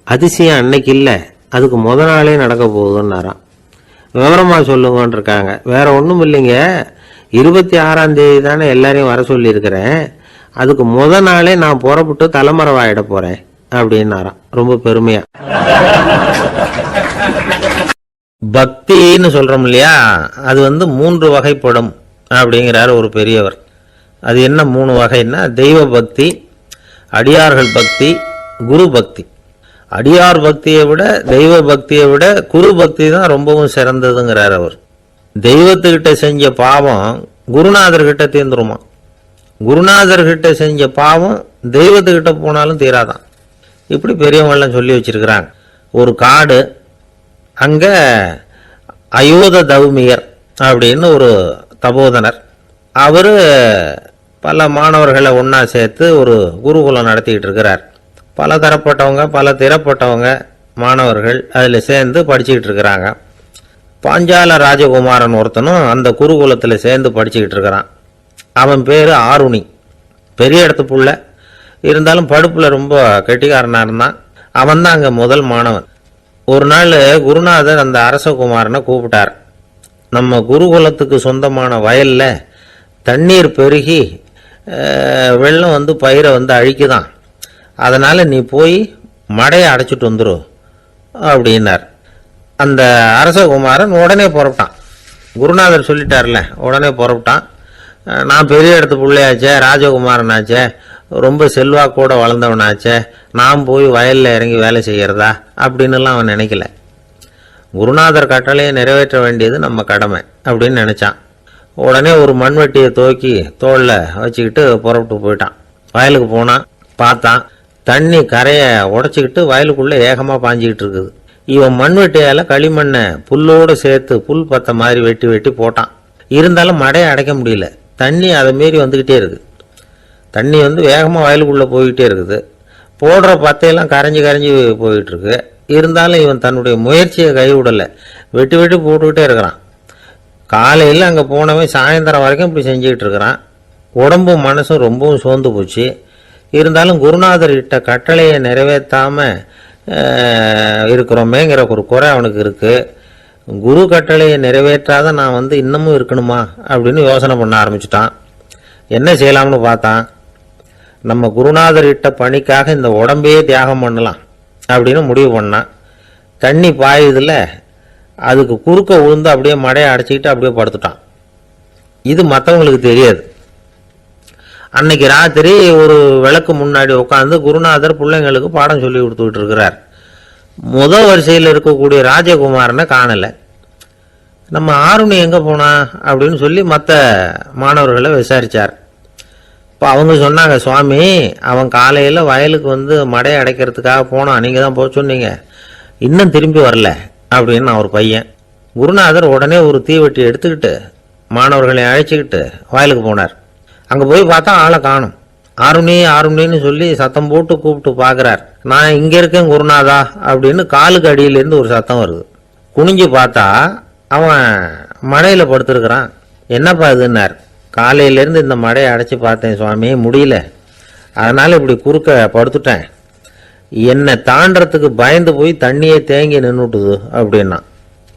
அதிசயம் அன்னைக்கு இல்ல, அதுக்கு முத நாளே நடக்க போகுதுன்னாராம். விவரமா சொல்லுங்கன்னு இருக்காங்க. வேற ஒண்ணும் இல்லைங்க, 26ஆம் தேதி தானே எல்லாரையும் வர சொல்லி இருக்கிறேன், அதுக்கு முத நாளே நான் புறப்பட்டு தலைமறைவாயிட போறேன் அப்படின்னாராம் ரொம்ப பெருமையா. பக்தின்னு சொல்றோம் இல்லையா, அது 3 வகைப்படும் அப்படிங்கிறார் ஒரு பெரியவர். அது என்ன 3 வகைன்னா, தெய்வ பக்தி, அடியார்கள் பக்தி, குரு பக்தி. அடியார் பக்தியை விட தெய்வ பக்தியை விட குரு பக்தி தான் ரொம்பவும் சிறந்ததுங்கிறார் அவர். தெய்வத்துக்கிட்ட செஞ்ச பாவம் குருநாதர்கிட்ட தீர்ந்துருமா, குருநாதர்கிட்ட செஞ்ச பாவம் தெய்வத்துக்கிட்ட போனாலும் தீராதான். இப்படி பெரியவங்கெல்லாம் சொல்லி வச்சிருக்கிறாங்க. ஒரு காடு, அங்க அயோத தௌமியர் அப்படின்னு ஒரு தபோதனர், அவரு பல மாணவர்களை ஒன்னா சேர்த்து ஒரு குருகுலம் நடத்திக்கிட்டு இருக்கிறார். பல தரப்பட்டவங்க பல திறப்பட்டவங்க மாணவர்கள் அதுல சேர்ந்து படிச்சுக்கிட்டு இருக்கிறாங்க. பாஞ்சால ராஜகுமாரன் ஒருத்தனும் அந்த குருகுலத்துல சேர்ந்து படிச்சுக்கிட்டு இருக்கிறான். அவன் பேரு ஆருணி, பெரிய இடத்து புள்ள, இருந்தாலும் படுப்புல ரொம்ப கெட்டிக்காரனா இருந்தான். அவன் தான் அங்க முதல் மாணவன். ஒரு நாள் குருநாதர் அந்த அரசகுமாரனை கூப்பிட்டார். நம்ம குருகுலத்துக்கு சொந்தமான வயல்ல தண்ணீர் பெருகி வெள்ளம் பயிரை அழிக்குதான், அதனால நீ போய் மடையை அடைச்சிட்டு வந்துரு அப்படின்னார். அந்த அரசகுமாரன் உடனே புறப்பட்டான். குருநாதர் சொல்லிட்டார்ல, உடனே புறப்பட்டான். நான் பெரிய இடத்து பிள்ளையாச்சே, ராஜகுமாரனாச்சே, ரொம்ப செல்வாக்கூட வளர்ந்தவனாச்சே, நான் போய் வயல்ல இறங்கி வேலை செய்யறதா அப்படின்னுலாம் அவன் நினைக்கல. குருநாதர் கட்டளையை நிறைவேற்ற வேண்டியது நம்ம கடமை அப்படின்னு நினைச்சான். உடனே ஒரு மண்வெட்டியை தூக்கி தோல்ல வச்சுக்கிட்டு புறப்பட்டு போயிட்டான். வயலுக்கு போனான். பார்த்தான், தண்ணி கரையை உடைச்சிக்கிட்டு வயலுக்குள்ள ஏகமா பாஞ்சிக்கிட்டு இருக்குது. இவன் மண்வெட்டியால களிமண்ணை புல்லோடு சேர்த்து புல் பத்த மாதிரி வெட்டி வெட்டி போட்டான். இருந்தாலும் மடையை அடைக்க முடியல, தண்ணி அதை மீறி வந்துகிட்டே இருக்கு. தண்ணி வந்து வேகமாக வயலுக்குள்ளே போய்கிட்டே இருக்குது. போடுற பத்தையெல்லாம் கரைஞ்சி போயிட்டுருக்கு. இருந்தாலும் இவன் தன்னுடைய முயற்சியை கைவிடலை. வெட்டி போட்டுக்கிட்டே இருக்கிறான். காலையில் அங்கே போனவன் சாயந்தரம் வரைக்கும் இப்படி செஞ்சுக்கிட்டு இருக்கிறான். உடம்பும் மனசும் ரொம்பவும் சோர்ந்து போச்சு. இருந்தாலும் குருநாதர் இட்ட கட்டளையை நிறைவேற்றாமல் இருக்கிறோமேங்கிற ஒரு குறை அவனுக்கு இருக்குது. குரு கட்டளையை நிறைவேற்றாத நான் வந்து இன்னமும் இருக்கணுமா அப்படின்னு யோசனை பண்ண ஆரம்பிச்சிட்டான். என்ன செய்யலாம்னு பார்த்தான். நம்ம குருநாதர் இட்ட பணிக்காக இந்த உடம்பையே தியாகம் பண்ணலாம் அப்படின்னு முடிவு பண்ணான். தண்ணி பாயுதில் அதுக்கு குறுக்க விழுந்து அப்படியே மடையை அடைச்சிக்கிட்டு அப்படியே படுத்துட்டான். இது மற்றவங்களுக்கு தெரியாது. அன்னைக்கு ராத்திரி ஒரு விளக்கு முன்னாடி உட்காந்து குருநாதர் பிள்ளைங்களுக்கு பாடம் சொல்லி கொடுத்துக்கிட்டு இருக்கிறார். முதல் வரிசையில் இருக்கக்கூடிய ராஜகுமாரனை காணலை. நம்ம ஆருணி எங்கே போனா அப்படின்னு சொல்லி மற்ற மாணவர்களை விசாரித்தார். இப்போ அவங்க சொன்னாங்க, சுவாமி அவன் காலையில் வயலுக்கு வந்து மடையை அடைக்கிறதுக்காக போனான், நீங்கள் தான் போக சொன்னீங்க, இன்னும் திரும்பி வரல அப்படின்னு அவர் பையன். குருநாதர் உடனே ஒரு தீவெட்டி எடுத்துக்கிட்டு மாணவர்களை அழைச்சிக்கிட்டு வயலுக்கு போனார். அங்கே போய் பார்த்தா ஆளை காணும். ஆருணின்னு சொல்லி சத்தம் போட்டு கூப்பிட்டு பார்க்குறார். நான் இங்கே இருக்கேன் குருநாதா அப்படின்னு காலுக்கு அடியிலேருந்து ஒரு சத்தம் வருது. குனிஞ்சு பார்த்தா அவன் மடையில் படுத்துருக்கிறான். என்னப்பா இதுன்னார். காலையிலேருந்து இந்த மடையை அடைச்சி பார்த்தேன் சுவாமி, முடியல, அதனால் இப்படி குறுக்க படுத்துட்டேன். என்னை தாண்டறதுக்கு பயந்து போய் தண்ணியை தேங்கி நின்றுட்டுது அப்படின்னா.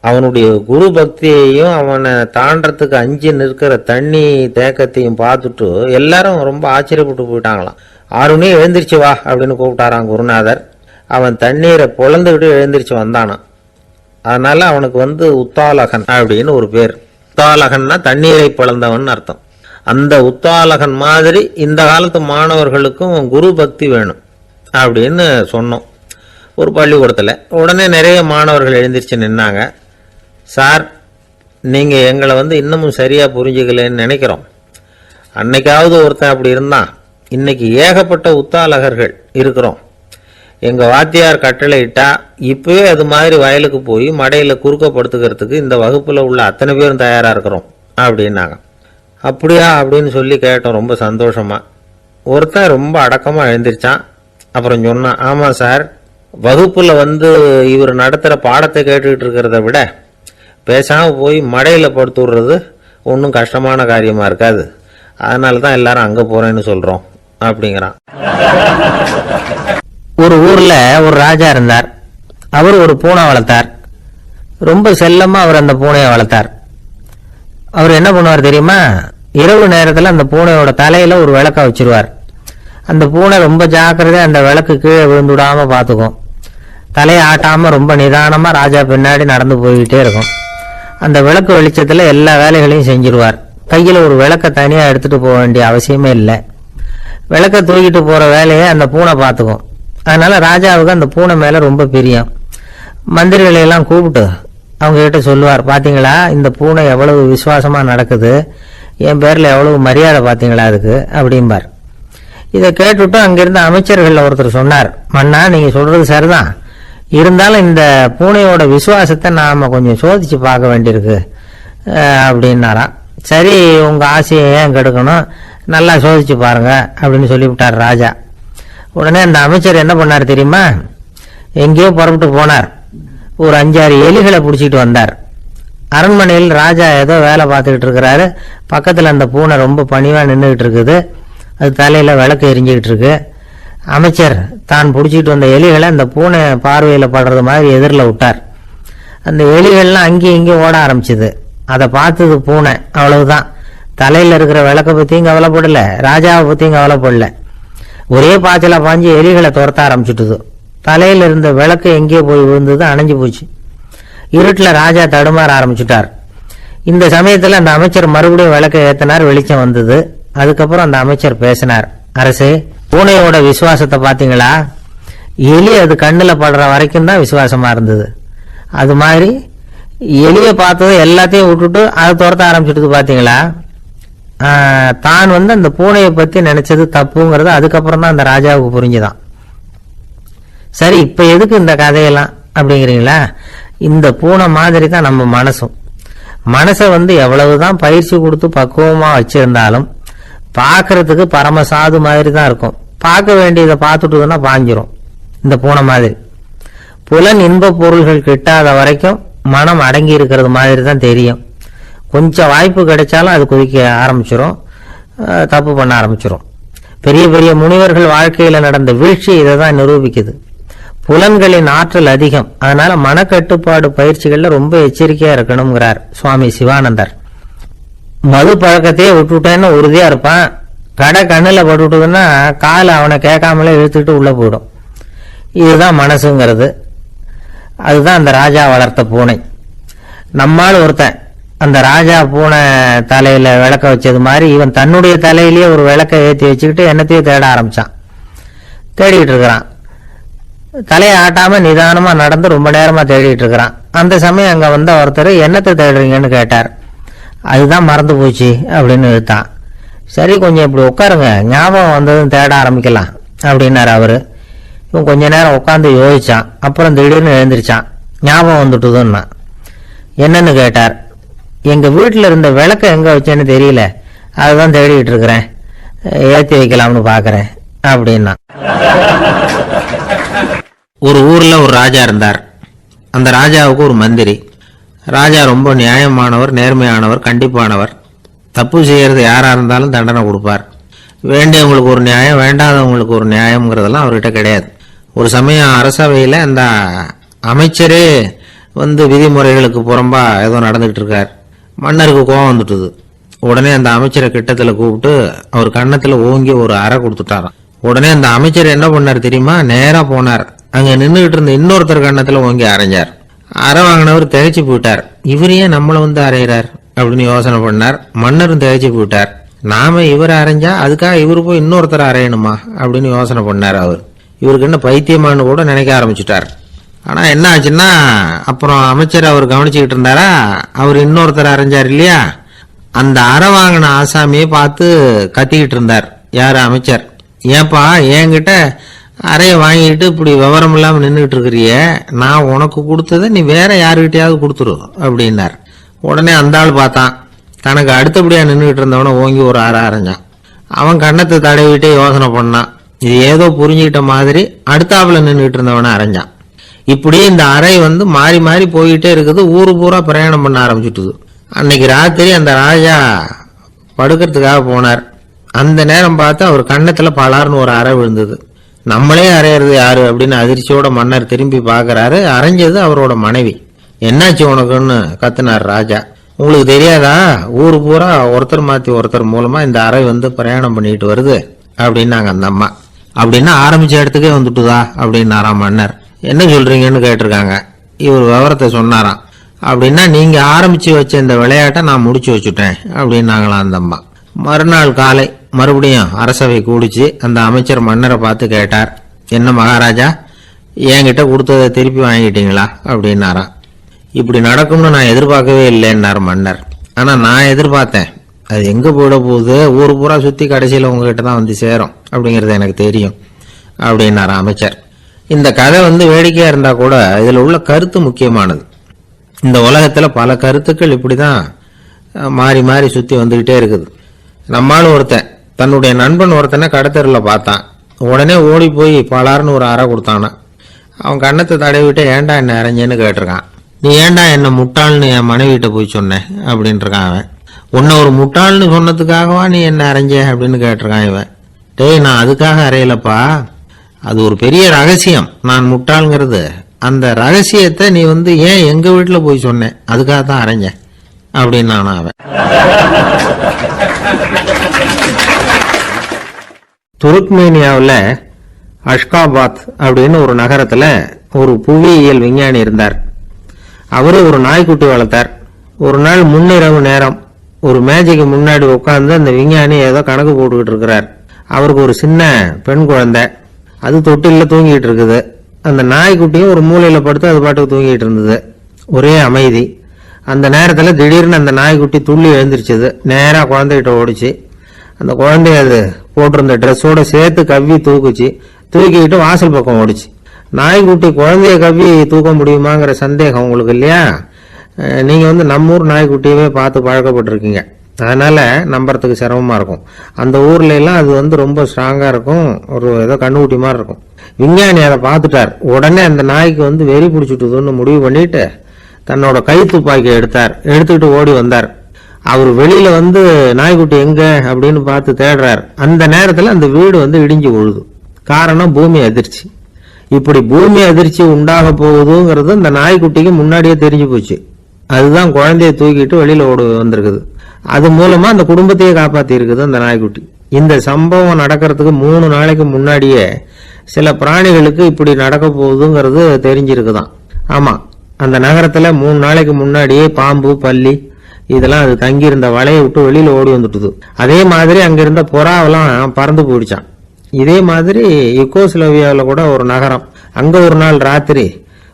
அவனுடைய குரு பக்தியையும் அவனை தாண்டறதுக்கு அஞ்சு நிற்கிற தண்ணி தேக்கத்தையும் பார்த்துட்டு எல்லாரும் ரொம்ப ஆச்சரியப்பட்டு போயிட்டாங்களாம். ஆருணி எழுந்திரிச்சு வா அப்படின்னு கூப்பிட்டாரான் குருநாதர். அவன் தண்ணீரை பொழந்துக்கிட்டு எழுந்திரிச்சு வந்தானான். அதனால அவனுக்கு வந்து உத்தாலகன் அப்படின்னு ஒரு பேர். உத்தாலகன்னா தண்ணீரை பிளந்தவன் அர்த்தம். அந்த உத்தாலகன் மாதிரி இந்த காலத்து மாணவர்களுக்கும் குரு பக்தி வேணும் அப்படின்னு சொன்னோம் ஒரு பள்ளிக்கூடத்தில். உடனே நிறைய மாணவர்கள் எழுந்திரிச்சு நின்னாங்க. சார், நீங்கள் எங்களை வந்து இன்னமும் சரியாக புரிஞ்சுக்கலன்னு நினைக்கிறோம். அன்னைக்காவது ஒருத்தன் அப்படி இருந்தான், இன்னைக்கு ஏகப்பட்ட உத்தாலகர்கள் இருக்கிறோம். எங்கள் வாத்தியார் கட்டளை இட்டா இப்போவே அது மாதிரி வயலுக்கு போய் மடையில் குறுக்கப்படுத்துக்கிறதுக்கு இந்த வகுப்பில் உள்ள அத்தனை பேரும் தயாராக இருக்கிறோம் அப்படின்னாங்க. அப்படியா அப்படின்னு சொல்லி கேட்டோம் ரொம்ப சந்தோஷமாக. ஒருத்தன் ரொம்ப அடக்கமாக எழுந்திரிச்சான். அப்புறம் சொன்னான், ஆமாம் சார், வகுப்பில் வந்து இவர் நடத்துகிற பாடத்தை கேட்டுக்கிட்டு இருக்கிறத விட பேசாமல் போய் மடையில் படுத்து விடுறது ஒன்றும் கஷ்டமான காரியமாக இருக்காது, அதனால தான் எல்லாரும் அங்கே போகிறேன்னு சொல்கிறோம் அப்படிங்கிறான். ஒரு ஊரில் ஒரு ராஜா இருந்தார். அவர் ஒரு பூனை வளர்த்தார். ரொம்ப செல்லமாக அவர் அந்த பூனையை வளர்த்தார். அவர் என்ன பண்ணுவார் தெரியுமா? இரவு நேரத்தில் அந்த பூனையோட தலையில் ஒரு விளக்க வச்சிருவார். அந்த பூனை ரொம்ப ஜாக்கிரதையாக அந்த விளக்கு கீழே விழுந்துடாமல் பார்த்துக்கும். தலையை ஆட்டாமல் ரொம்ப நிதானமாக ராஜா பின்னாடி நடந்து போய்கிட்டே இருக்கும். அந்த விளக்கு வெளிச்சத்தில் எல்லா வேலைகளையும் செஞ்சிருவார். கையில் ஒரு விளக்கை தனியாக எடுத்துகிட்டு போக வேண்டிய அவசியமே இல்லை. விளக்கை தூக்கிட்டு போகிற வேலையை அந்த பூனை பார்த்துக்கும். அதனால் ராஜாவுக்கு அந்த பூனை மேலே ரொம்ப பிரியம். மந்திரிகளையெல்லாம் கூப்பிட்டு அவங்ககிட்ட சொல்லுவார், பார்த்தீங்களா இந்த பூனை எவ்வளவு விசுவாசமாக நடக்குது, என் பேரில் எவ்வளவு மரியாதை பார்த்தீங்களா அதுக்கு அப்படிம்பார். இதை கேட்டுவிட்டு அங்கிருந்த அமைச்சர்களில் ஒருத்தர் சொன்னார், மன்னா நீங்கள் சொல்கிறது சரிதான், இருந்தாலும் இந்த பூனையோட விசுவாசத்தை நாம் கொஞ்சம் சோதித்து பார்க்க வேண்டியிருக்கு அப்படின்னாராம். சரி, உங்கள் ஆசையை ஏன் கெடுக்கணும், நல்லா சோதிச்சு பாருங்க அப்படின்னு சொல்லிவிட்டார் ராஜா. உடனே அந்த அமைச்சர் என்ன பண்ணார் தெரியுமா? எங்கேயோ புறப்பட்டு போனார். ஒரு 5-6 எலிகளை பிடிச்சிட்டு வந்தார். அரண்மனையில் ராஜா ஏதோ வேலை பார்த்துக்கிட்டு இருக்கிறாரு. பக்கத்தில் அந்த பூனை ரொம்ப பணிவாக நின்றுக்கிட்டு இருக்குது. அது தலையில் விளக்கு எரிஞ்சிக்கிட்டு இருக்கு. அமைச்சர் தான் பிடிச்சிட்டு வந்த எலிகளை அந்த பூனை பார்வையில் படுறது மாதிரி எதிரில் விட்டார். அந்த எலிகள்லாம் அங்கேயும் இங்கேயும் ஓட ஆரம்பிச்சுது. அதை பார்த்தது பூனை, அவ்வளவுதான். தலையில் இருக்கிற விளக்கை பற்றியும் கவலைப்படலை, ராஜாவை பற்றியும் கவலைப்படல. ஒரே பாய்ச்சலாக பாஞ்சு எலிகளை துரத்த ஆரம்பிச்சுட்டுது. தலையில் இருந்த விளக்கு எங்கேயோ போய் விழுந்தது, அணைஞ்சு போச்சு. இருட்டில் ராஜா தடுமாற ஆரம்பிச்சுட்டார். இந்த சமயத்தில் அந்த அமைச்சர் மறுபடியும் விளக்கை ஏற்றினார். வெளிச்சம் வந்தது. அதுக்கப்புறம் அந்த அமைச்சர் பேசினார், அரசே, பூனையோட விசுவாசத்தை பார்த்தீங்களா? எலி அது கண்ணில் படுற வரைக்கும் தான் விசுவாசமாக இருந்தது. அது மாதிரி எலியை பார்த்தது எல்லாத்தையும் விட்டுட்டு அதை துரத்த ஆரம்பிச்சுட்டு பார்த்தீங்களா? தான் அந்த பூனையை பற்றி நினைச்சது தப்புங்கிறது அதுக்கப்புறம் தான் அந்த ராஜாவுக்கு புரிஞ்சுதான். சரி, இப்போ எதுக்கு இந்த கதையெல்லாம் அப்படிங்கிறீங்களா? இந்த பூனை மாதிரி தான் நம்ம மனசை எவ்வளவுதான் பயிற்சி கொடுத்து பக்குவமாக வச்சிருந்தாலும் பார்க்கறதுக்கு பரமசாது மாதிரி தான் இருக்கும். பார்க்க வேண்டியதை பார்த்துட்டுதுன்னா பாஞ்சிரும். இந்த பூனை மாதிரி புலன் இன்ப பொருள்கள் கிட்டாத வரைக்கும் மனம் அடங்கி இருக்கிறது மாதிரி தான் தெரியும். கொஞ்சம் வாய்ப்பு கிடைச்சாலும் அது குதிக்க ஆரம்பிச்சிடும், தப்பு பண்ண ஆரம்பிச்சிடும். பெரிய பெரிய முனிவர்கள் வாழ்க்கையில் நடந்த வீழ்ச்சி இதை தான் நிரூபிக்குது. புலன்களின் ஆற்றல் அதிகம், அதனால மனக்கட்டுப்பாடு பயிற்சிகள்ல ரொம்ப எச்சரிக்கையா இருக்கணுங்கிறார் சுவாமி சிவானந்தர். மது பழக்கத்தையே விட்டுட்டேன்னு உறுதியா இருப்பான். கடை கண்ணுல பட்டுட்டுதுன்னா காலை அவனை கேட்காமலே இழுத்துட்டு உள்ள போயிடும். இதுதான் மனசுங்கிறது. அதுதான் அந்த ராஜா வளர்த்த பூனை. நம்மால் ஒருத்தன் அந்த ராஜா பூனை தலையில விளக்க வச்சது மாதிரி இவன் தன்னுடைய தலையிலேயே ஒரு விளக்க ஏற்றி வச்சுக்கிட்டு என்னத்தையும் தேட ஆரம்பிச்சான். தேடிக்கிட்டு இருக்கிறான். தலையை ஆட்டாம நிதானமா நடந்து ரொம்ப நேரமா தேடிட்டு இருக்கிறான். அந்த சமயம் அங்க வந்த ஒருத்தர் என்னத்தை தேடுறீங்கன்னு கேட்டார். அதுதான் மறந்து போச்சு அப்படின்னு இழுத்தான். சரி, கொஞ்சம் இப்படி உட்காருங்க, ஞாபகம் வந்ததும் தேட ஆரம்பிக்கலாம் அப்படின்னாரு அவரு. இவன் கொஞ்ச நேரம் உட்காந்து யோசிச்சான். அப்புறம் திடீர்னு எழுந்திரிச்சான். ஞாபகம் வந்துட்டுதுன்னா. என்னன்னு கேட்டார். எங்க வீட்டுல இருந்த விளக்க எங்க வச்சேன்னு தெரியல, அதுதான் தேடிட்டு இருக்கிறேன், ஏற்றி வைக்கலாம்னு பாக்குறேன் அப்படின்னா. ஒரு ஊர்ல ஒரு ராஜா இருந்தார். அந்த ராஜாவுக்கு ஒரு மந்திரி. ராஜா ரொம்ப நியாயமானவர், நேர்மையானவர், கண்டிப்பானவர். தப்பு செய்யறது யாரா இருந்தாலும் தண்டனை கொடுப்பார். வேண்டியவங்களுக்கு ஒரு நியாயம், வேண்டாதவங்களுக்கு ஒரு நியாயம்ங்கிறதெல்லாம் அவர்கிட்ட கிடையாது. ஒரு சமயம் அரசவையில் அந்த அமைச்சரே விதிமுறைகளுக்கு புறம்பா ஏதோ நடந்துகிட்டு இருக்கார். மன்னருக்கு கோபம் வந்துட்டுது. உடனே அந்த அமைச்சரை கிட்டத்தில் கூப்பிட்டு அவர் கன்னத்தில் ஓங்கி ஒரு அறை கொடுத்துட்டாராம். உடனே அந்த அமைச்சர் என்ன பண்ணார் தெரியுமா? நேரா போனார். அங்க நின்றுகிட்டு இருந்த இன்னொருத்தர் கன்னத்தில் ஓங்கி அரைஞ்சார். அறை வாங்கினவர் திகைச்சு போயிட்டார். இவர் ஏன் நம்மளை அரைகிறார் அப்படின்னு யோசனை பண்ணார். மன்னரும் திகைச்சு போயிட்டார். நாம இவரை அரைஞ்சா அதுக்காக இவரு போய் இன்னொருத்தர் அரையணுமா அப்படின்னு யோசனை பண்ணார். அவர் இவருக்கு என்ன பைத்தியமானு கூட நினைக்க ஆரம்பிச்சுட்டார். ஆனா என்ன ஆச்சுன்னா, அப்புறம் அமைச்சர் அவர் கவனிச்சுக்கிட்டு இருந்தாரா, அவர் இன்னொருத்தர் அரைஞ்சார் இல்லையா, அந்த அறை வாங்கின ஆசாமியை பார்த்து கத்திக்கிட்டு இருந்தார். யாரு? அமைச்சர். ஏன்பா என்கிட்ட அறைய வாங்கிட்டு இப்படி விவரம் இல்லாம நின்றுட்டு இருக்கிறிய, நான் உனக்கு கொடுத்ததை நீ வேற யாருக்கிட்டையாவது கொடுத்துரு அப்படின்னார். உடனே அந்த ஆள் பார்த்தான். தனக்கு அடுத்தபடியா நின்றுட்டு இருந்தவன ஓங்கி ஒரு அறை அரைஞ்சான். அவன் கண்ணத்தை தடவிட்டே யோசனை பண்ணான். இது ஏதோ புரிஞ்சுக்கிட்ட மாதிரி அடுத்தாப்புல நின்றுட்டு இருந்தவன அரைஞ்சான். இப்படி இந்த அறை மாறி மாறி போயிட்டே இருக்குது. ஊரு பூரா பிரயாணம் பண்ண ஆரம்பிச்சுட்டுது. அன்னைக்கு ராத்திரி அந்த ராஜா படுக்கிறதுக்காக போனார். அந்த நேரம் பார்த்து அவர் கண்ணத்துல பலார்னு ஒரு அறை விழுந்தது. நம்மளே அரையிறது யாரு அப்படின்னு அதிர்ச்சியோட மன்னர் திரும்பி பாக்குறாரு. அரைஞ்சது அவரோட மனைவி. என்னாச்சு உனக்குன்னு கத்துனார் ராஜா. உங்களுக்கு தெரியாதா, ஊரு பூரா ஒருத்தர் மாத்தி ஒருத்தர் மூலமா இந்த அறை பிரயாணம் பண்ணிட்டு வருது அப்படின்னாங்க அந்த அம்மா. அப்படின்னா ஆரம்பிச்ச இடத்துக்கே வந்துட்டுதா அப்படின்னாராம் மன்னர். என்ன சொல்றீங்கன்னு கேட்டிருக்காங்க. இவர் விவரத்தை சொன்னாராம். அப்படின்னா நீங்க ஆரம்பிச்சு வச்ச இந்த விளையாட்டை நான் முடிச்சு வச்சுட்டேன் அப்படின்னாங்களாம் அந்த அம்மா. மறுநாள் காலை மறுபடியும் அரசவை கூடிச்சு. அந்த அமைச்சர் மன்னரை பார்த்து கேட்டார். என்ன மகாராஜா, என்கிட்ட கொடுத்ததை திருப்பி வாங்கிட்டீங்களா அப்படின்னாராம். இப்படி நடக்கும்னு நான் எதிர்பார்க்கவே இல்லைன்னார் மன்னர். ஆனா நான் எதிர்பார்த்தேன். அது எங்க போயிட போகுது, ஊர் பூரா சுத்தி கடைசியில உங்ககிட்ட தான் சேரும் அப்படிங்கறது எனக்கு தெரியும் அப்படின்னார் அமைச்சர். இந்த கதை வேடிக்கையா இருந்தா கூட இதுல உள்ள கருத்து முக்கியமானது. இந்த உலகத்துல பல கருத்துக்கள் இப்படிதான் மாறி மாறி சுத்தி வந்துகிட்டே இருக்குது. நம்மாலும் ஒருத்தன் தன்னுடைய நண்பன் ஒருத்தனை கடத்தெருல பார்த்தான். உடனே ஓடி போய் பலார்னு ஒரு அறை கொடுத்தானா. அவன் கண்ணத்தை தடவிட்டு ஏன்டா என்ன அரைஞ்சேன்னு கேட்டிருக்கான். நீ ஏன்டா என்ன முட்டாள்னு என் மனைவிட்ட போய் சொன்ன அப்படின்னு இருக்கான் அவன். உன்னை ஒரு முட்டாள்னு சொன்னதுக்காகவா நீ என்ன அரைஞ்ச அப்படின்னு கேட்டிருக்கான் இவன். டேய், நான் அதுக்காக அறையலப்பா, அது ஒரு பெரிய ரகசியம். நான் முட்டாள்ங்கிறது அந்த ரகசியத்தை நீ ஏன் எங்க வீட்டுல போய் சொன்ன, அதுக்காக தான் அரைஞ்சேன் அப்படின்னு நான் அவன். துருக்மேனியாவில் அஷ்காபாத் அப்படின்னு ஒரு நகரத்துல ஒரு புவியியல் விஞ்ஞானி இருந்தார். அவரு ஒரு நாய்க்குட்டி வளர்த்தார். ஒரு நாள் முன்னிரவு நேரம் ஒரு மேஜைக்கு முன்னாடி உட்கார்ந்து அந்த விஞ்ஞானி ஏதோ கணக்கு போட்டுக்கிட்டு இருக்கிறார். அவருக்கு ஒரு சின்ன பெண் குழந்தை, அது தொட்டில தூங்கிட்டு இருக்குது. அந்த நாய்க்குட்டியும் ஒரு மூலையில படுத்து அது பாட்டுக்கு தூங்கிட்டு இருந்தது. ஒரே அமைதி. அந்த நேரத்துல திடீர்னு அந்த நாய்க்குட்டி துள்ளி எழுந்திருச்சது. நேரா குழந்தைகிட்ட ஓடிச்சு. அந்த குழந்தைய அது போட்டிருந்த ட்ரெஸ்ஸோட சேர்த்து கவ்வி தூக்குச்சு. தூக்கிக்கிட்டு வாசல் பக்கம் ஓடிச்சு. நாய்க்குட்டி குழந்தைய கவ்வி தூக்க முடியுமாங்கிற சந்தேகம் உங்களுக்கு இல்லையா? நீங்க நம்ம ஊர் நாய்க்குட்டியவே பார்த்து பழக்கப்பட்டிருக்கீங்க. அதனால நம்புறதுக்கு சிரமமா இருக்கும். அந்த ஊர்ல எல்லாம் அது ரொம்ப ஸ்ட்ராங்கா இருக்கும், ஒரு ஏதோ கண்ணுக்குட்டி மாதிரி இருக்கும். விஞ்ஞானி அதை பார்த்துட்டார். உடனே அந்த நாய்க்கு வெறி பிடிச்சிட்டுதுன்னு முடிவு பண்ணிட்டு தன்னோட கை துப்பாக்கி எடுத்துக்கிட்டு ஓடி வந்தார். அவர் வெளியில நாய்க்குட்டி எங்க அப்படின்னு பார்த்து தேடுறார். அந்த நேரத்துல அந்த வீடு இடிஞ்சு விழுது. காரணம் பூமி அதிர்ச்சி. இப்படி பூமி அதிர்ச்சி உண்டாக போகுதுங்கிறது அந்த நாய்க்குட்டிக்கு முன்னாடியே தெரிஞ்சு போச்சு. அதுதான் குழந்தைய தூக்கிட்டு வெளியில ஓடி வந்திருக்குது. அது மூலமா அந்த குடும்பத்தையே காப்பாத்தி இருக்குது அந்த நாய்க்குட்டி. இந்த சம்பவம் நடக்கிறதுக்கு 3 நாளைக்கு முன்னாடியே சில பிராணிகளுக்கு இப்படி நடக்க போகுதுங்கிறது தெரிஞ்சிருக்குதான். ஆமா, அந்த நகரத்துல 3 நாளைக்கு முன்னாடியே பாம்பு, பல்லி இதெல்லாம் அது தங்கியிருந்த வலையை விட்டு வெளியில ஓடி வந்துட்டுது. அதே மாதிரி அங்கிருந்த புறாவெல்லாம் பறந்து போயிடுச்சான். இதே மாதிரி யுகோஸ்லோவியாவில் கூட ஒரு நகரம், அங்க ஒரு நாள் ராத்திரி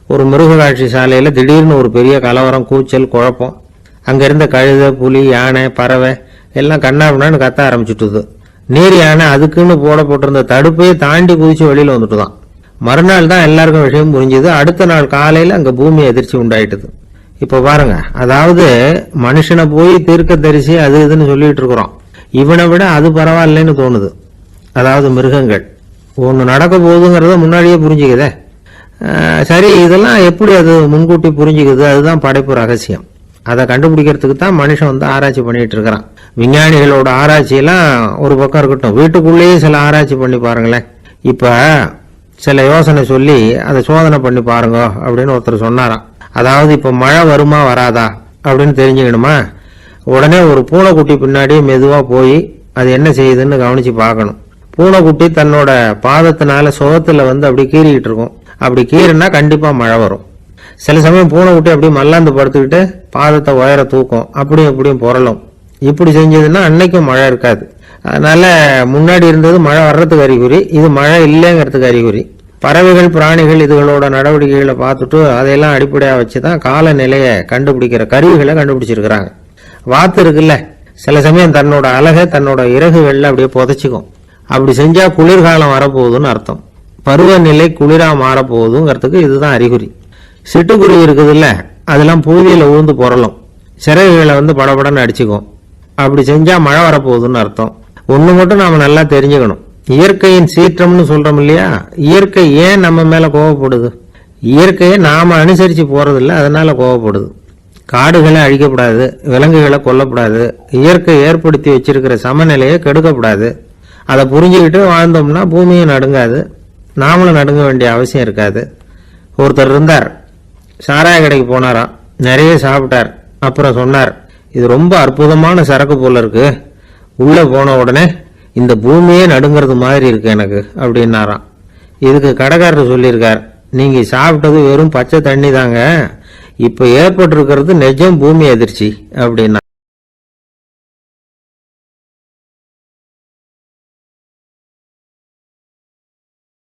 ஒரு மிருக காட்சி சாலையில திடீர்னு ஒரு பெரிய கலவரம், கூச்சல், குழப்பம். அங்க இருந்த கழுதை, புலி, யானை, பறவை எல்லாம் கண்ணாபின்னான்னு கத்த ஆரம்பிச்சுட்டுது. நீர் யானை அதுக்குன்னு போட்டிருந்த தடுப்பையே தாண்டி குதிச்சு வெளியில வந்துட்டுதான். மறுநாள் தான் எல்லாருக்கும் விஷயம் புரிஞ்சுது. அடுத்த நாள் காலையில அங்க பூமி அதிர்ச்சி உண்டாயிட்டுது. இப்ப பாருங்க, அதாவது மனுஷனை போய் தீர்க்க தரிசி அது இதுன்னு சொல்லிட்டு இருக்கிறோம். இவனை விட அது பரவாயில்லைன்னு தோணுது. அதாவது மிருகங்கள் ஒண்ணு நடக்க போகுதுங்கிறத முன்னாடியே புரிஞ்சுக்குதே. சரி, இதெல்லாம் எப்படி அது முன்கூட்டி புரிஞ்சுக்குது? அதுதான் படைப்பு ரகசியம். அதை கண்டுபிடிக்கிறதுக்கு தான் மனுஷன் ஆராய்ச்சி பண்ணிட்டு இருக்கிறான். விஞ்ஞானிகளோட ஆராய்ச்சியெல்லாம் ஒரு பக்கம் இருக்கட்டும், வீட்டுக்குள்ளேயே சில ஆராய்ச்சி பண்ணி பாருங்களேன். இப்ப சில யோசனை சொல்லி அதை சோதனை பண்ணி பாருங்க அப்படின்னு ஒருத்தர் சொன்னாராம். அதாவது இப்ப மழை வருமா வராதா அப்படின்னு தெரிஞ்சுக்கணுமா, உடனே ஒரு பூனைக்குட்டி பின்னாடியே மெதுவா போய் அது என்ன செய்யுதுன்னு கவனிச்சு பார்க்கணும். பூனைக்குட்டி தன்னோட பாதத்தினால சுகத்துல அப்படி கீறிக்கிட்டு இருக்கும். அப்படி கீறினா கண்டிப்பா மழை வரும். சில சமயம் பூனைக்குட்டி அப்படி மல்லாந்து படுத்துக்கிட்டு பாதத்தை உயர தூக்கும், அப்படியும் இப்படியும் புரளும். இப்படி செஞ்சதுன்னா அன்னைக்கும் மழை இருக்காது. அதனால முன்னாடி இருந்தது மழை வர்றதுக்கு அறிகுறி, இது மழை இல்லைங்கிறதுக்கு அறிகுறி. பறவைகள், பிராணிகள் இதுகளோட நடவடிக்கைகளை பார்த்துட்டு அதையெல்லாம் அடிப்படையாக வச்சுதான் காலநிலையை கண்டுபிடிக்கிற கருவிகளை கண்டுபிடிச்சிருக்கிறாங்க. வாத்து இருக்குல்ல, சில சமயம் தன்னோட அழகை தன்னோட இறகுகள்ல அப்படியே புதைச்சிக்கும். அப்படி செஞ்சா குளிர்காலம் வரப்போகுதுன்னு அர்த்தம். பருவநிலை குளிரா மாறப்போகுதுங்கிறதுக்கு இதுதான் அறிகுறி. சிட்டுக்குருவி இருக்குதுல்ல, அதெல்லாம் பூவியில ஊர்ந்து புரளும், சிறகுகளை படபடன்னு அடிச்சுக்கும். அப்படி செஞ்சா மழை வரப்போகுதுன்னு அர்த்தம். ஒண்ணு மட்டும் நாம நல்லா தெரிஞ்சுக்கணும், இயற்கையின் சீற்றம்னு சொல்றோம் இல்லையா, இயற்கை ஏன் நம்ம மேல கோவப்படுது? இயற்கையை நாம அனுசரிச்சு போறதில்ல, அதனால கோவப்படுது. காடுகளை அழிக்கப்படாது, விலங்குகளை கொல்லப்படாது, இயற்கை ஏற்படுத்தி வச்சிருக்கிற சமநிலையை கெடுக்கப்படாது. அதை புரிஞ்சுக்கிட்டு வாழ்ந்தோம்னா பூமியும் நடுங்காது, நாமளும் நடுங்க வேண்டிய அவசியம் இருக்காது. ஒருத்தர் இருந்தார், சாராய கடைக்கு போனாராம், நிறைய சாப்பிட்டார். அப்புறம் சொன்னார், இது ரொம்ப அற்புதமான சரக்கு போல இருக்கு. உள்ள போன உடனே இந்த பூமியே நடுங்கிறது மாதிரி இருக்கு எனக்கு அப்படின்னாராம். இதுக்கு கடைக்காரர் சொல்லியிருக்கார், நீங்க சாப்பிட்டது வெறும் பச்சை தண்ணி தாங்க, இப்ப ஏற்பட்டிருக்கிறது நிஜம் பூமி அதிர்ச்சி அப்படின்னா.